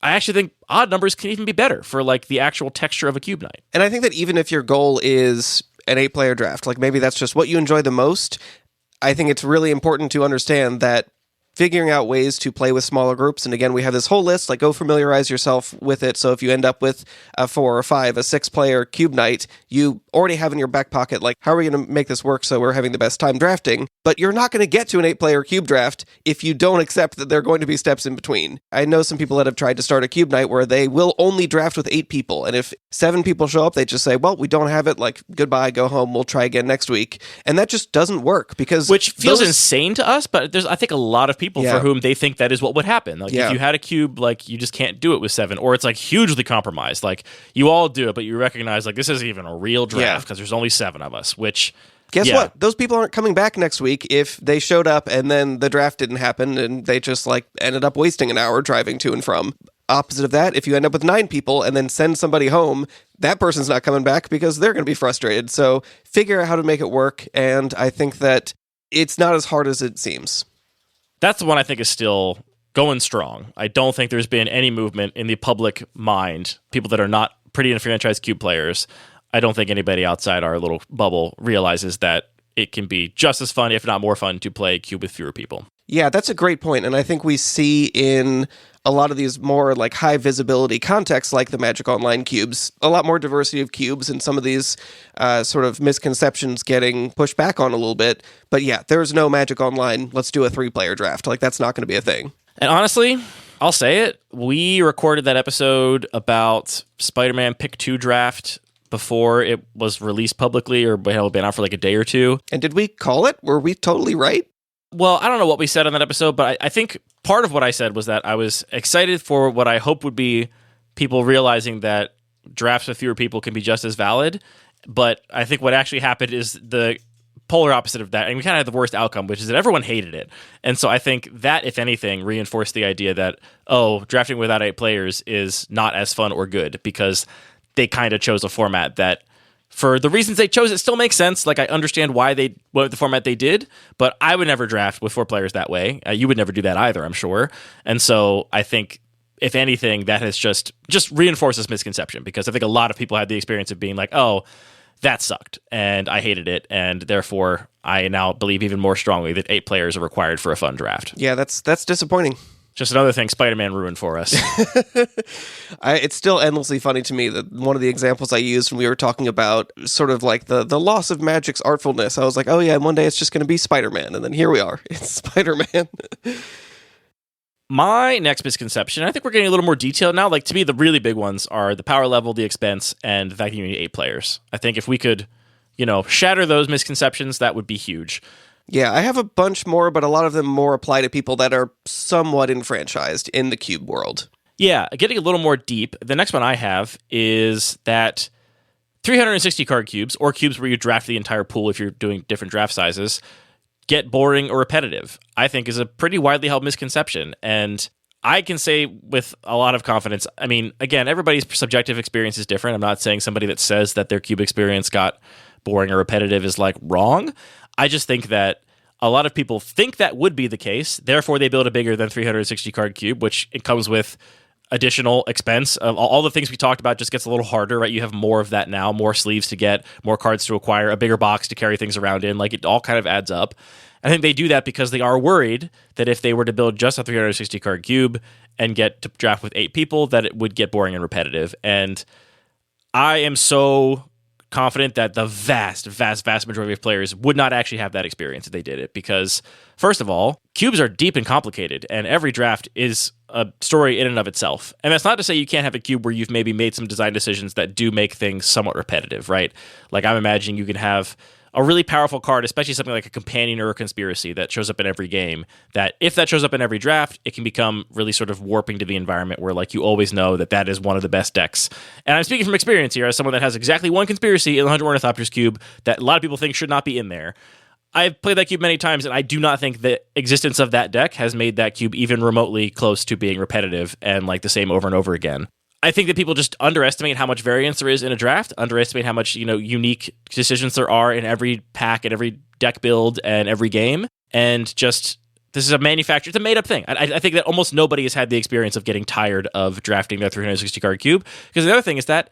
I actually think odd numbers can even be better for like the actual texture of a cube night. And I think that even if your goal is an 8-player draft, like maybe that's just what you enjoy the most, I think it's really important to understand that figuring out ways to play with smaller groups. And again, we have this whole list, like go familiarize yourself with it. So if you end up with a 4 or 5, a 6-player cube night, you already have in your back pocket, like, how are we going to make this work so we're having the best time drafting? But you're not going to get to an 8-player cube draft if you don't accept that there are going to be steps in between. I know some people that have tried to start a cube night where they will only draft with 8 people. And if 7 people show up, they just say, well, we don't have it, like, goodbye, go home, we'll try again next week. And that just doesn't work because... Which feels insane to us, but there's, I think, a lot of people for whom they think that is what would happen. Like, if you had a cube, like, you just can't do it with 7, or it's, like, hugely compromised. Like, you all do it, but you recognize, like, this isn't even a real draft because there's only 7 of us, which... Guess what? Those people aren't coming back next week if they showed up and then the draft didn't happen and they just, like, ended up wasting an hour driving to and from. Opposite of that, if you end up with 9 people and then send somebody home, that person's not coming back because they're going to be frustrated. So figure out how to make it work, and I think that it's not as hard as it seems. That's the one I think is still going strong. I don't think there's been any movement in the public mind, people that are not pretty enfranchised cube players. I don't think anybody outside our little bubble realizes that it can be just as fun, if not more fun, to play cube with fewer people. Yeah, that's a great point. And I think we see in a lot of these more like high visibility contexts like the Magic Online cubes, a lot more diversity of cubes and some of these sort of misconceptions getting pushed back on a little bit. But yeah, there's no Magic Online, let's do a 3-player draft. Like, that's not going to be a thing. And honestly, I'll say it, we recorded that episode about Spider-Man Pick 2 draft before it was released publicly, or had been out for like a day or 2. And did we call it? Were we totally right? Well, I don't know what we said on that episode, but I think part of what I said was that I was excited for what I hope would be people realizing that drafts with fewer people can be just as valid. But I think what actually happened is the polar opposite of that, and we kind of had the worst outcome, which is that everyone hated it. And so I think that, if anything, reinforced the idea that, drafting without 8 players is not as fun or good, because they kind of chose a format that, for the reasons they chose, it still makes sense. Like, I understand why they went with the format they did, but I would never draft with 4 players that way. You would never do that either, I'm sure. And so I think, if anything, that has just reinforced this misconception, because I think a lot of people had the experience of being like, that sucked, and I hated it, and therefore I now believe even more strongly that 8 players are required for a fun draft. Yeah, that's disappointing. Just another thing Spider-Man ruined for us. It's still endlessly funny to me that one of the examples I used when we were talking about sort of like the loss of Magic's artfulness, I was like, oh yeah, one day it's just going to be Spider-Man, and then here we are. It's Spider-Man. My next misconception, I think we're getting a little more detailed now. Like, to me, the really big ones are the power level, the expense, and the fact that you need 8 players. I think if we could, shatter those misconceptions, that would be huge. Yeah, I have a bunch more, but a lot of them more apply to people that are somewhat enfranchised in the Cube world. Yeah, getting a little more deep, the next one I have is that 360 card cubes, or cubes where you draft the entire pool if you're doing different draft sizes, get boring or repetitive, I think is a pretty widely held misconception. And I can say with a lot of confidence, I mean, again, everybody's subjective experience is different. I'm not saying somebody that says that their cube experience got boring or repetitive is like wrong. I just think that a lot of people think that would be the case. Therefore, they build a bigger than 360 card cube, which it comes with additional expense. All the things we talked about just gets a little harder, right? You have more of that now, more sleeves to get, more cards to acquire, a bigger box to carry things around in. Like, it all kind of adds up. I think they do that because they are worried that if they were to build just a 360 card cube and get to draft with 8 people, that it would get boring and repetitive. And I am so confident that the vast majority of players would not actually have that experience if they did it, because, first of all, cubes are deep and complicated, and every draft is a story in and of itself. And that's not to say you can't have a cube where you've maybe made some design decisions that do make things somewhat repetitive, right? Like, I'm imagining you can have a really powerful card, especially something like a companion or a conspiracy that shows up in every game, that if that shows up in every draft, it can become really sort of warping to the environment where, like, you always know that is one of the best decks. And I'm speaking from experience here as someone that has exactly one conspiracy in the 100 Ornithopters cube that a lot of people think should not be in there. I've played that cube many times, and I do not think the existence of that deck has made that cube even remotely close to being repetitive and like the same over and over again. I think that people just underestimate how much variance there is in a draft, underestimate how much, unique decisions there are in every pack and every deck build and every game. And just, this is a manufactured, it's a made up thing. I think that almost nobody has had the experience of getting tired of drafting their 360 card cube. Because the other thing is that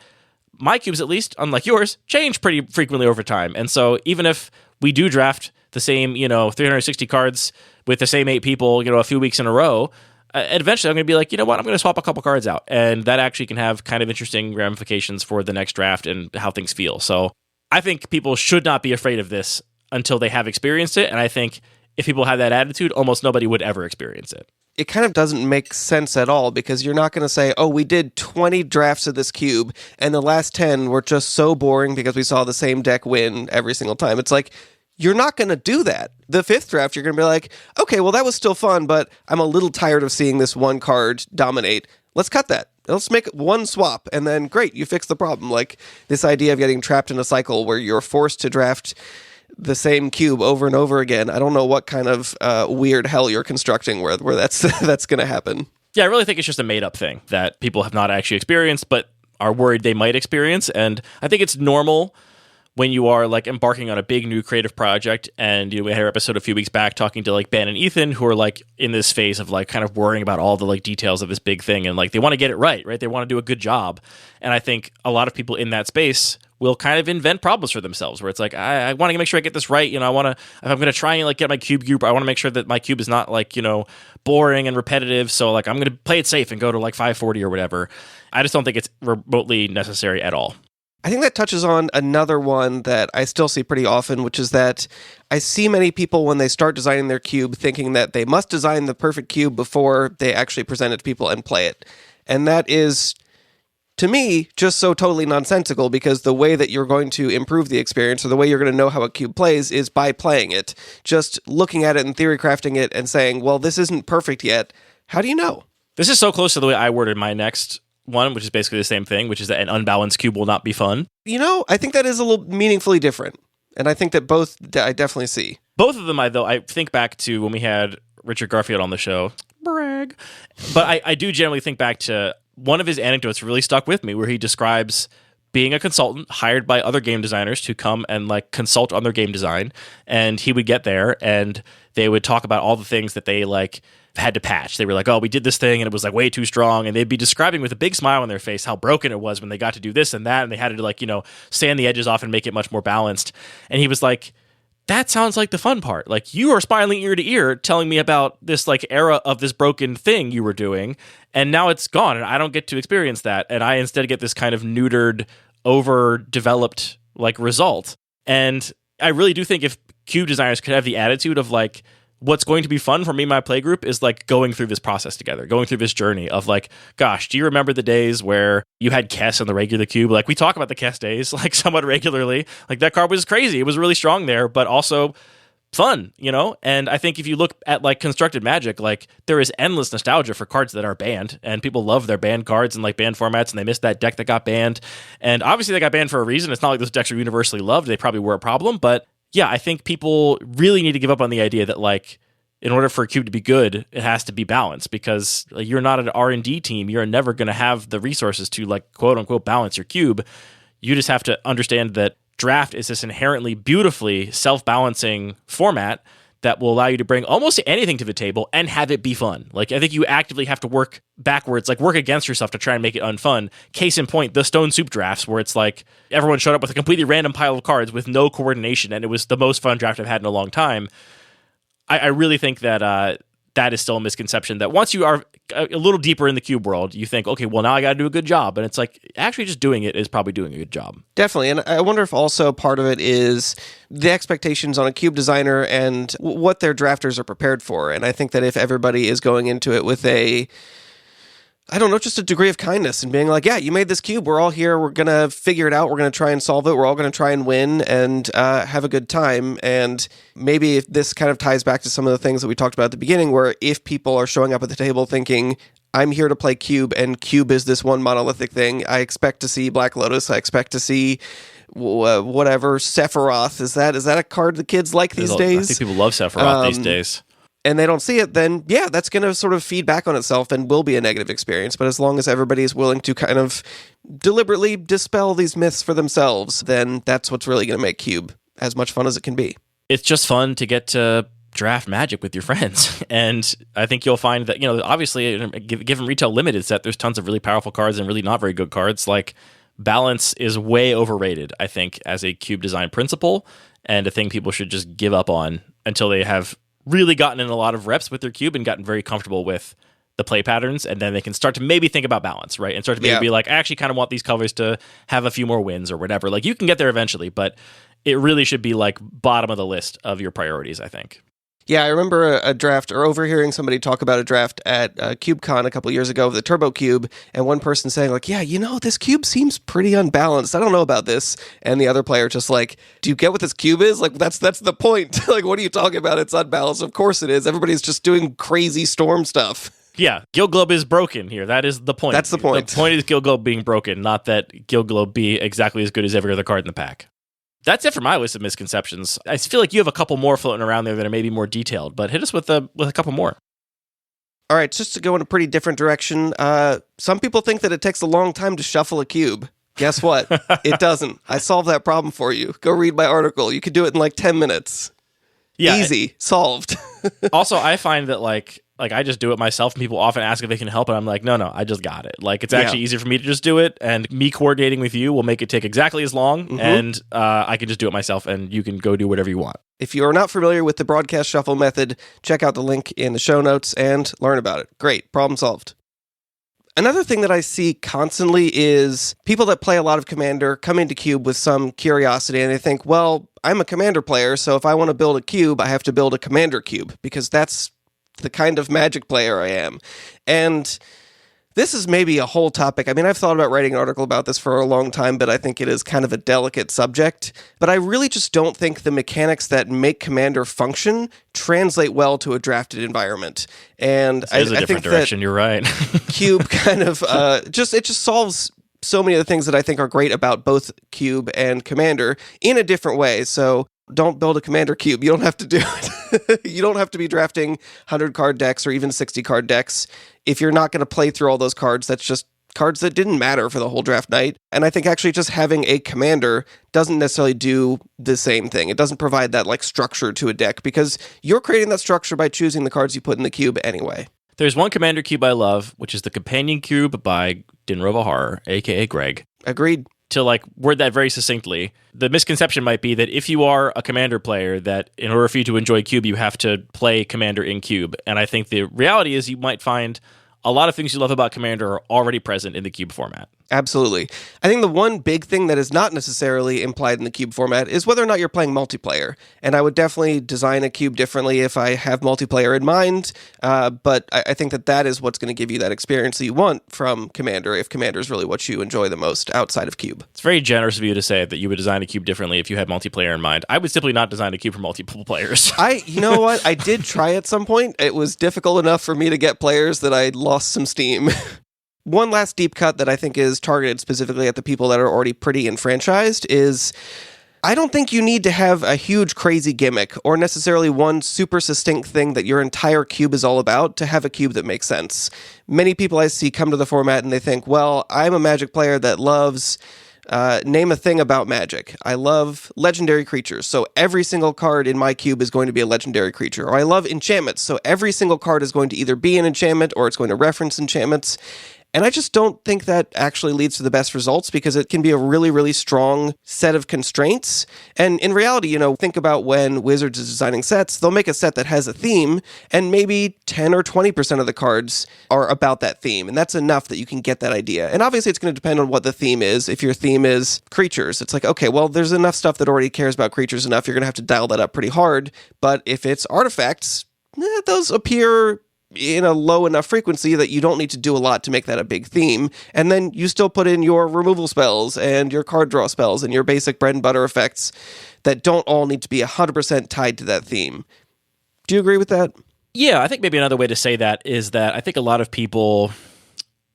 my cubes, at least, unlike yours, change pretty frequently over time. And so even if we do draft the same, 360 cards with the same 8 people, a few weeks in a row, eventually I'm going to be like, you know what, I'm going to swap a couple cards out. And that actually can have kind of interesting ramifications for the next draft and how things feel. So I think people should not be afraid of this until they have experienced it. And I think if people have that attitude, almost nobody would ever experience it. It kind of doesn't make sense at all, because you're not going to say, oh, we did 20 drafts of this cube and the last 10 were just so boring because we saw the same deck win every single time. It's like, you're not going to do that. The 5th draft, you're going to be like, okay, well, that was still fun, but I'm a little tired of seeing this one card dominate. Let's cut that. Let's make one swap, and then great, you fix the problem. Like, this idea of getting trapped in a cycle where you're forced to draft the same cube over and over again. I don't know what kind of weird hell you're constructing where that's that's going to happen. Yeah, I really think it's just a made-up thing that people have not actually experienced, but are worried they might experience. And I think it's normal when you are like embarking on a big new creative project. And we had our episode a few weeks back talking to like Ben and Ethan, who are like in this phase of like kind of worrying about all the like details of this big thing, and like they want to get it right? They want to do a good job. And I think a lot of people in that space will kind of invent problems for themselves, where it's like, I want to make sure I get this right. I want to, if I'm going to try and like get my cube group, I want to make sure that my cube is not like, boring and repetitive. So like I'm going to play it safe and go to like 540 or whatever. I just don't think it's remotely necessary at all. I think that touches on another one that I still see pretty often, which is that I see many people when they start designing their cube thinking that they must design the perfect cube before they actually present it to people and play it. And that is, to me, just so totally nonsensical, because the way that you're going to improve the experience, or the way you're going to know how a cube plays, is by playing it. Just looking at it and theory crafting it and saying, well, this isn't perfect yet. How do you know? This is so close to the way I worded my next one, which is basically the same thing, which is that an unbalanced cube will not be fun. I think that is a little meaningfully different. And I think that both I definitely see. Both of them, I think back to when we had Richard Garfield on the show. Brag. But I do generally think back to one of his anecdotes really stuck with me, where he describes being a consultant hired by other game designers to come and like consult on their game design. And he would get there and they would talk about all the things that they like had to patch. They were like, oh, we did this thing and it was like way too strong. And they'd be describing with a big smile on their face how broken it was when they got to do this and that. And they had to like, sand the edges off and make it much more balanced. And he was like, that sounds like the fun part. Like you are smiling ear to ear telling me about this like era of this broken thing you were doing. And now it's gone and I don't get to experience that. And I instead get this kind of neutered, overdeveloped like result. And I really do think if cube designers could have the attitude of like, what's going to be fun for me and my playgroup is like going through this process together, going through this journey of like, gosh, do you remember the days where you had Kess on the regular cube? Like we talk about the Kess days like somewhat regularly. Like that card was crazy. It was really strong there, but also fun, And I think if you look at like constructed Magic, like there is endless nostalgia for cards that are banned, and people love their banned cards and like banned formats, and they missed that deck that got banned. And obviously they got banned for a reason. It's not like those decks are universally loved. They probably were a problem, but yeah, I think people really need to give up on the idea that like, in order for a cube to be good, it has to be balanced, because like, you're not an R&D team. You're never going to have the resources to like quote unquote balance your cube. You just have to understand that draft is this inherently beautifully self-balancing format that will allow you to bring almost anything to the table and have it be fun. Like I think you actively have to work backwards, like work against yourself to try and make it unfun. Case in point, the Stone Soup drafts, where it's like everyone showed up with a completely random pile of cards with no coordination, and it was the most fun draft I've had in a long time. I really think that that is still a misconception, that once you are a little deeper in the cube world, you think, okay, well, now I got to do a good job. And it's like, actually just doing it is probably doing a good job. Definitely. And I wonder if also part of it is the expectations on a cube designer and what their drafters are prepared for. And I think that if everybody is going into it with just a degree of kindness and being like, yeah, you made this cube. We're all here. We're going to figure it out. We're going to try and solve it. We're all going to try and win and have a good time. And maybe if this kind of ties back to some of the things that we talked about at the beginning, where if people are showing up at the table thinking, I'm here to play cube, and cube is this one monolithic thing. I expect to see Black Lotus. I expect to see whatever, Sephiroth. Is that a card the kids like these days? I think people love Sephiroth these days. And they don't see it, then yeah, that's going to sort of feed back on itself and will be a negative experience. But as long as everybody is willing to kind of deliberately dispel these myths for themselves, then that's what's really going to make Cube as much fun as it can be. It's just fun to get to draft Magic with your friends. And I think you'll find that, obviously, given retail limited set, there's tons of really powerful cards and really not very good cards. Like, balance is way overrated, I think, as a Cube design principle, and a thing people should just give up on until they have really gotten in a lot of reps with their cube and gotten very comfortable with the play patterns, and then they can start to maybe think about balance, right? And start to maybe be like, I actually kind of want these colors to have a few more wins or whatever. Like, you can get there eventually, but it really should be like bottom of the list of your priorities, I think. Yeah, I remember a draft, or overhearing somebody talk about a draft at CubeCon a couple years ago with the Turbo Cube, and one person saying like, yeah, this cube seems pretty unbalanced. I don't know about this. And the other player just like, do you get what this cube is? Like, that's the point. Like, what are you talking about? It's unbalanced. Of course it is. Everybody's just doing crazy storm stuff. Yeah, Guild Globe is broken here. That is the point. That's the point. The point is Guild Globe being broken, not that Guild Globe be exactly as good as every other card in the pack. That's it for my list of misconceptions. I feel like you have a couple more floating around there that are maybe more detailed, but hit us with a couple more. All right, just to go in a pretty different direction, some people think that it takes a long time to shuffle a cube. Guess what? It doesn't. I solved that problem for you. Go read my article. You could do it in like 10 minutes. Yeah, easy. Solved. Also, I find that like I just do it myself, and people often ask if they can help, and I'm like, no, I just got it. Like, it's actually easier for me to just do it, and me coordinating with you will make it take exactly as long, and I can just do it myself, and you can go do whatever you want. If you are not familiar with the broadcast shuffle method, check out the link in the show notes and learn about it. Great. Problem solved. Another thing that I see constantly is people that play a lot of Commander come into Cube with some curiosity, and they think, well, I'm a Commander player, so if I want to build a cube, I have to build a Commander cube, because that's the kind of Magic player I am. And This is maybe a whole topic. I mean, I've thought about writing an article about this for a long time, but I think it is kind of a delicate subject. But I really just don't think the mechanics that make Commander function translate well to a drafted environment. And It is a different direction. You're right. Cube kind of it just solves so many of the things that I think are great about both Cube and Commander in a different way. So don't build a Commander Cube. You don't have to do it. You don't have to be drafting 100-card decks or even 60-card decks. If you're not going to play through all those cards, that's just cards that didn't matter for the whole draft night. And I think actually just having a Commander doesn't necessarily do the same thing. It doesn't provide that like structure to a deck because you're creating that structure by choosing the cards you put in the cube anyway. There's one Commander Cube I love, which is the Companion Cube by Dinrova Horror, a.k.a. Greg. Agreed. To like word that very succinctly, the misconception might be that if you are a Commander player, that in order for you to enjoy Cube, you have to play Commander in Cube. And I think the reality is you might find a lot of things you love about Commander are already present in the Cube format. Absolutely. I think the one big thing that is not necessarily implied in the cube format is whether or not you're playing multiplayer. And I would definitely design a cube differently if I have multiplayer in mind. But I think that is what's going to give you that experience that you want from Commander, if Commander is really what you enjoy the most outside of cube. It's very generous of you to say that you would design a cube differently if you had multiplayer in mind. I would simply not design a cube for multiple players. You know what? I did try at some point. It was difficult enough for me to get players that I lost some steam. One last deep cut that I think is targeted specifically at the people that are already pretty enfranchised is I don't think you need to have a huge crazy gimmick or necessarily one super succinct thing that your entire cube is all about to have a cube that makes sense. Many people I see come to the format and they think, well, I'm a Magic player that loves name a thing about Magic. I love legendary creatures, so every single card in my cube is going to be a legendary creature. Or I love enchantments, so every single card is going to either be an enchantment or it's going to reference enchantments. And I just don't think that actually leads to the best results because it can be a really, really strong set of constraints. And in reality, think about when Wizards is designing sets, they'll make a set that has a theme and maybe 10 or 20% of the cards are about that theme. And that's enough that you can get that idea. And obviously it's going to depend on what the theme is. If your theme is creatures, it's like, okay, well, there's enough stuff that already cares about creatures enough. You're going to have to dial that up pretty hard. But if it's artifacts, those appear in a low enough frequency that you don't need to do a lot to make that a big theme. And then you still put in your removal spells and your card draw spells and your basic bread and butter effects that don't all need to be 100% tied to that theme. Do you agree with that? Yeah, I think maybe another way to say that is that I think a lot of people,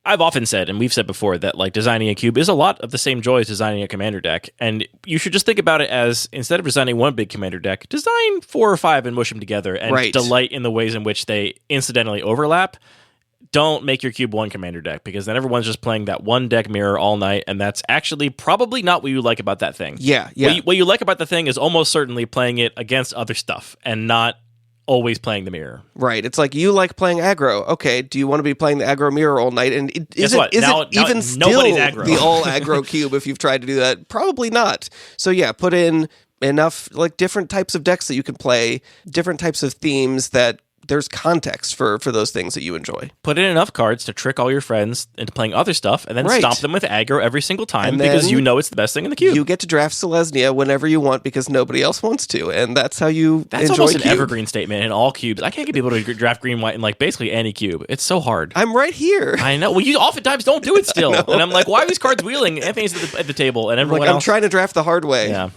I've often said, and we've said before, that like designing a cube is a lot of the same joy as designing a Commander deck. And you should just think about it as, instead of designing one big Commander deck, design 4 or 5 and mush them together and delight in the ways in which they incidentally overlap. Don't make your cube one Commander deck, because then everyone's just playing that one deck mirror all night, and that's actually probably not what you like about that thing. Yeah. What you like about the thing is almost certainly playing it against other stuff and not always playing the mirror. Right. It's like you like playing aggro. Okay, do you want to be playing the aggro mirror all night? And is it even still the all aggro cube if you've tried to do that? Probably not. So yeah, put in enough like different types of decks that you can play, different types of themes that there's context for those things that you enjoy. Put in enough cards to trick all your friends into playing other stuff, and then stomp them with aggro every single time because you know it's the best thing in the cube. You get to draft Selesnya whenever you want because nobody else wants to, and that's how you That's enjoy almost cube. An evergreen statement in all cubes. I can't get people to draft green, white, in like basically any cube. It's so hard. I'm right here. I know. Well, you oftentimes don't do it still. And I'm like, why are these cards wheeling? Anthony's at the table, and everyone else... I'm trying to draft the hard way. Yeah.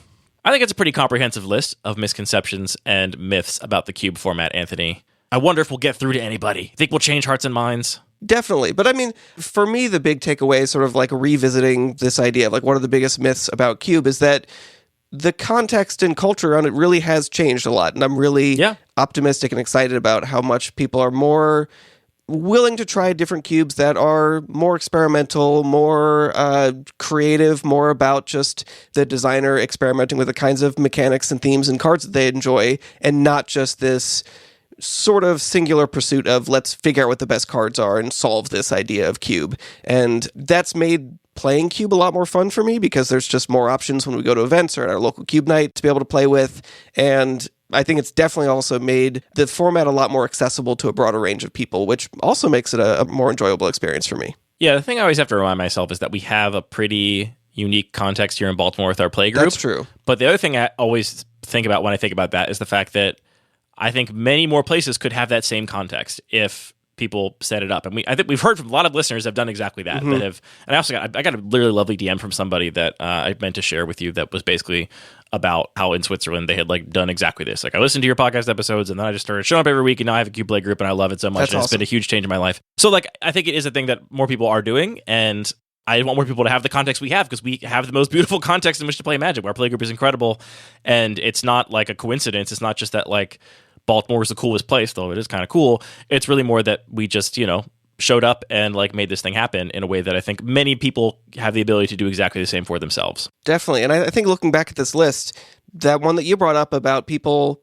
I think it's a pretty comprehensive list of misconceptions and myths about the cube format, Anthony. I wonder if we'll get through to anybody. Think we'll change hearts and minds? Definitely. But I mean, for me, the big takeaway is sort of like revisiting this idea of like one of the biggest myths about Cube is that the context and culture on it really has changed a lot. And I'm really optimistic and excited about how much people are more willing to try different cubes that are more experimental, more creative, more about just the designer experimenting with the kinds of mechanics and themes and cards that they enjoy, and not just this sort of singular pursuit of let's figure out what the best cards are and solve this idea of cube. And that's made playing cube a lot more fun for me because there's just more options when we go to events or at our local cube night to be able to play with. And I think it's definitely also made the format a lot more accessible to a broader range of people, which also makes it a more enjoyable experience for me. Yeah, the thing I always have to remind myself is that we have a pretty unique context here in Baltimore with our playgroup. That's true. But the other thing I always think about when I think about that is the fact that I think many more places could have that same context if people set it up. And I think we've heard from a lot of listeners have done exactly that. Mm-hmm. That have, and I got a really lovely DM from somebody that I meant to share with you that was basically about how in Switzerland they had like done exactly this. Like I listened to your podcast episodes and then I just started showing up every week and now I have a Cube Play group and I love it so much. That's and it's been a huge change in my life. So like I think it is a thing that more people are doing, and I want more people to have the context we have because we have the most beautiful context in which to play Magic. Our playgroup is incredible, and it's not like a coincidence. It's not just that like Baltimore is the coolest place, though it is kind of cool. It's really more that we just, showed up and like made this thing happen in a way that I think many people have the ability to do exactly the same for themselves. Definitely. And I think looking back at this list, that one that you brought up about people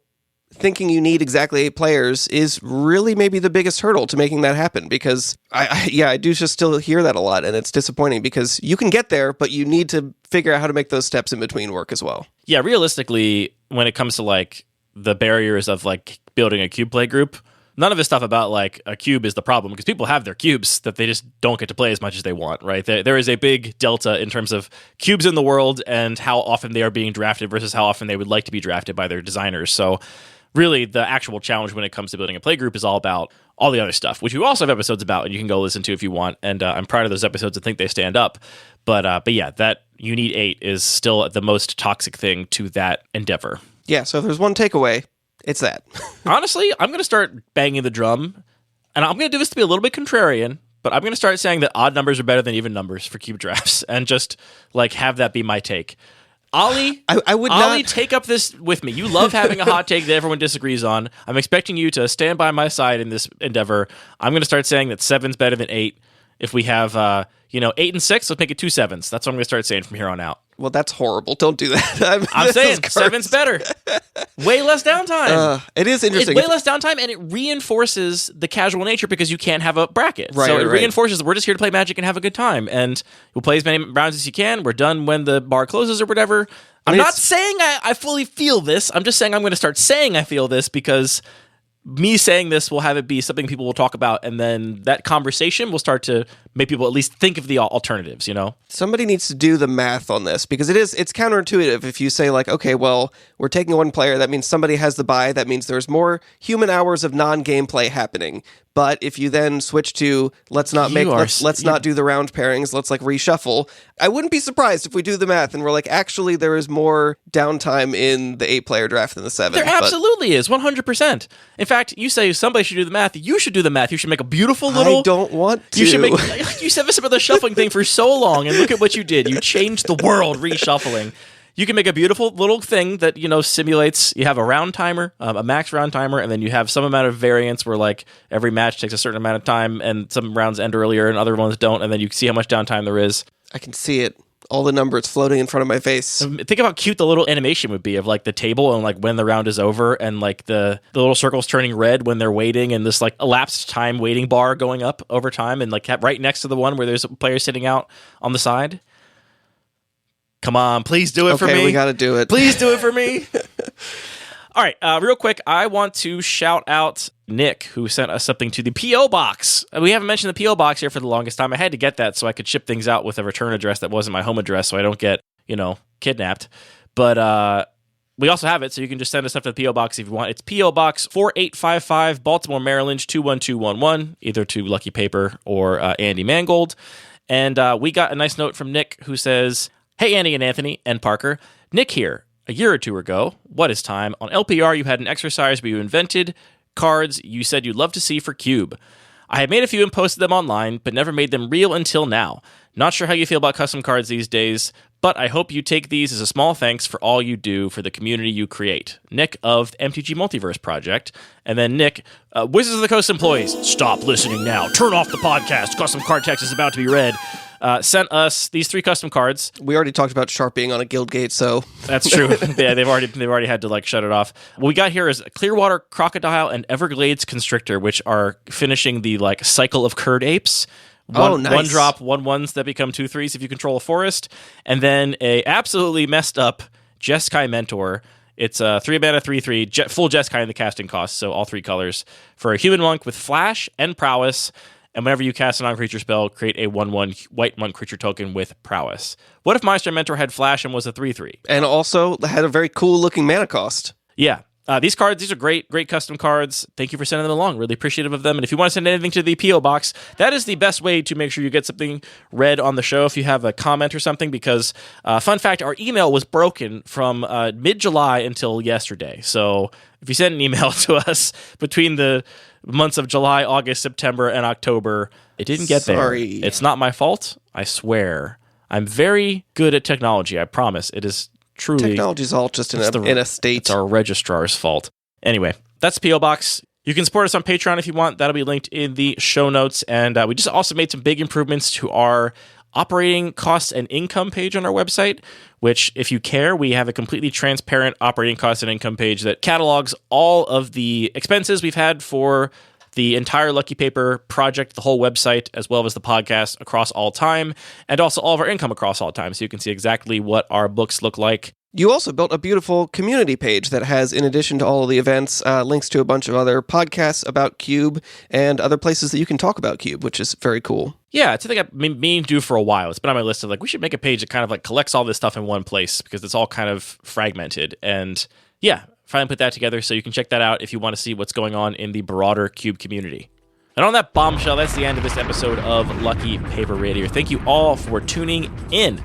thinking you need exactly 8 players is really maybe the biggest hurdle to making that happen, because I do just still hear that a lot, and it's disappointing because you can get there, but you need to figure out how to make those steps in between work as well. Yeah, realistically, when it comes to like the barriers of like building a Cube Play group, none of this stuff about like a cube is the problem, because people have their cubes that they just don't get to play as much as they want, right? There is a big delta in terms of cubes in the world and how often they are being drafted versus how often they would like to be drafted by their designers. So really the actual challenge when it comes to building a play group is all about all the other stuff, which we also have episodes about and you can go listen to if you want. And I'm proud of those episodes. I think they stand up. But yeah, that you need 8 is still the most toxic thing to that endeavor. Yeah, so if there's one takeaway, it's that. Honestly, I'm going to start banging the drum, and I'm going to do this to be a little bit contrarian, but I'm going to start saying that odd numbers are better than even numbers for cube drafts, and just like have that be my take. Ollie, I would Ollie, not take up this with me. You love having a hot take that everyone disagrees on. I'm expecting you to stand by my side in this endeavor. I'm going to start saying that 7's better than 8. If we have, 8 and 6, let's make it 2 7s. That's what I'm going to start saying from here on out. Well, that's horrible. Don't do that. I'm saying 7's better. Way less downtime. It is interesting. It's way less downtime, and it reinforces the casual nature because you can't have a bracket. Right, so it right. reinforces that we're just here to play Magic and have a good time. And we'll play as many rounds as you can. We're done when the bar closes or whatever. I'm not saying I fully feel this. I'm just saying I'm going to start saying I feel this because me saying this will have it be something people will talk about, and then that conversation will start to make people at least think of the alternatives, Somebody needs to do the math on this, because it's counterintuitive if you say like, okay, well, we're taking one player, that means somebody has the bye, that means there's more human hours of non-gameplay happening. But if you then switch to let's not do the round pairings, let's like reshuffle, I wouldn't be surprised if we do the math and we're like, actually there is more downtime in the 8-player draft than the 7. There absolutely is, 100%. In fact, you say somebody should do the math. You should do the math. You should make a beautiful little... I don't want to. You should make... You said this about the shuffling thing for so long, and look at what you did. You changed the world reshuffling. You can make a beautiful little thing that, simulates, you have a round timer, a max round timer, and then you have some amount of variance where like every match takes a certain amount of time and some rounds end earlier and other ones don't, and then you see how much downtime there is. I can see it. All the numbers floating in front of my face. Think of how cute the little animation would be of like the table and like when the round is over and like the little circles turning red when they're waiting and this like elapsed time waiting bar going up over time and like right next to the one where there's a player sitting out on the side. Come on, please do it for me. Okay, we got to do it. Please do it for me. All right, real quick, I want to shout out Nick, who sent us something to the P.O. Box. We haven't mentioned the P.O. Box here for the longest time. I had to get that so I could ship things out with a return address that wasn't my home address so I don't get, kidnapped. But we also have it, so you can just send us stuff to the P.O. Box if you want. It's P.O. Box 4855, Baltimore, Maryland, 21211, either to Lucky Paper or Andy Mangold. And we got a nice note from Nick who says, "Hey, Andy and Anthony and Parker. Nick here. A year or two ago, what is time? On LPR, you had an exercise where you invented cards you said you'd love to see for Cube. I had made a few and posted them online, but never made them real until now. Not sure how you feel about custom cards these days, but I hope you take these as a small thanks for all you do for the community you create. Nick of the MTG Multiverse Project." And then Nick, Wizards of the Coast employees, stop listening now. Turn off the podcast. Custom card text is about to be read. Sent us these 3 custom cards. We already talked about Sharp being on a guild gate, so that's true. Yeah, they've already had to like shut it off. What we got here is Clearwater Crocodile and Everglades Constrictor, which are finishing the like cycle of Curd Apes. Nice. 1-drop 1/1s that become 2/3s if you control a forest, and then a absolutely messed up Jeskai Mentor. It's a 3-mana 3/3 full Jeskai in the casting cost, so all 3 colors for a human monk with flash and prowess. And whenever you cast a non-creature spell, create a 1/1 white monk creature token with prowess. What if Maestro Mentor had flash and was a 3/3? And also had a very cool looking mana cost. Yeah. These cards, these are great custom cards. Thank you for sending them along. Really appreciative of them. And if you want to send anything to the P.O. Box, that is the best way to make sure you get something read on the show if you have a comment or something, because, fun fact, our email was broken from mid-July until yesterday. So if you send an email to us between the months of July, August, September, and October, it didn't get there. It's not my fault, I swear. I'm very good at technology, I promise. It is truly... Technology's all just in a state. It's our registrar's fault. Anyway, that's P.O. Box. You can support us on Patreon if you want. That'll be linked in the show notes. And we just also made some big improvements to our operating costs and income page on our website, which, if you care, we have a completely transparent operating costs and income page that catalogs all of the expenses we've had for the entire Lucky Paper project, the whole website, as well as the podcast across all time, and also all of our income across all time, so you can see exactly what our books look like. You also built a beautiful community page that has, in addition to all of the events, links to a bunch of other podcasts about Cube and other places that you can talk about Cube, which is very cool. Yeah, it's something I've been meaning to do for a while. It's been on my list of, like, we should make a page that kind of, like, collects all this stuff in one place, because it's all kind of fragmented. And, yeah, finally put that together, so you can check that out if you want to see what's going on in the broader Cube community. And on that bombshell, that's the end of this episode of Lucky Paper Radio. Thank you all for tuning in.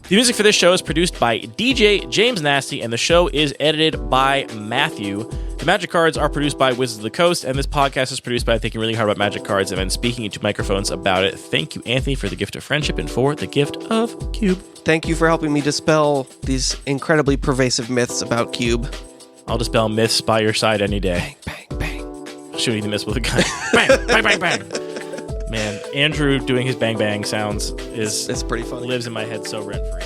The music for this show is produced by DJ James Nasty, and the show is edited by Matthew. The Magic Cards are produced by Wizards of the Coast, and this podcast is produced by Thinking Really Hard About Magic Cards and then speaking into microphones about it. Thank you, Anthony, for the gift of friendship and for the gift of Cube. Thank you for helping me dispel these incredibly pervasive myths about Cube. I'll dispel myths by your side any day. Bang, bang, bang. Shooting the myths with a gun. Bang, bang, bang, bang. Man, Andrew doing his bang bang sounds is it's pretty funny. Lives in my head so rent free.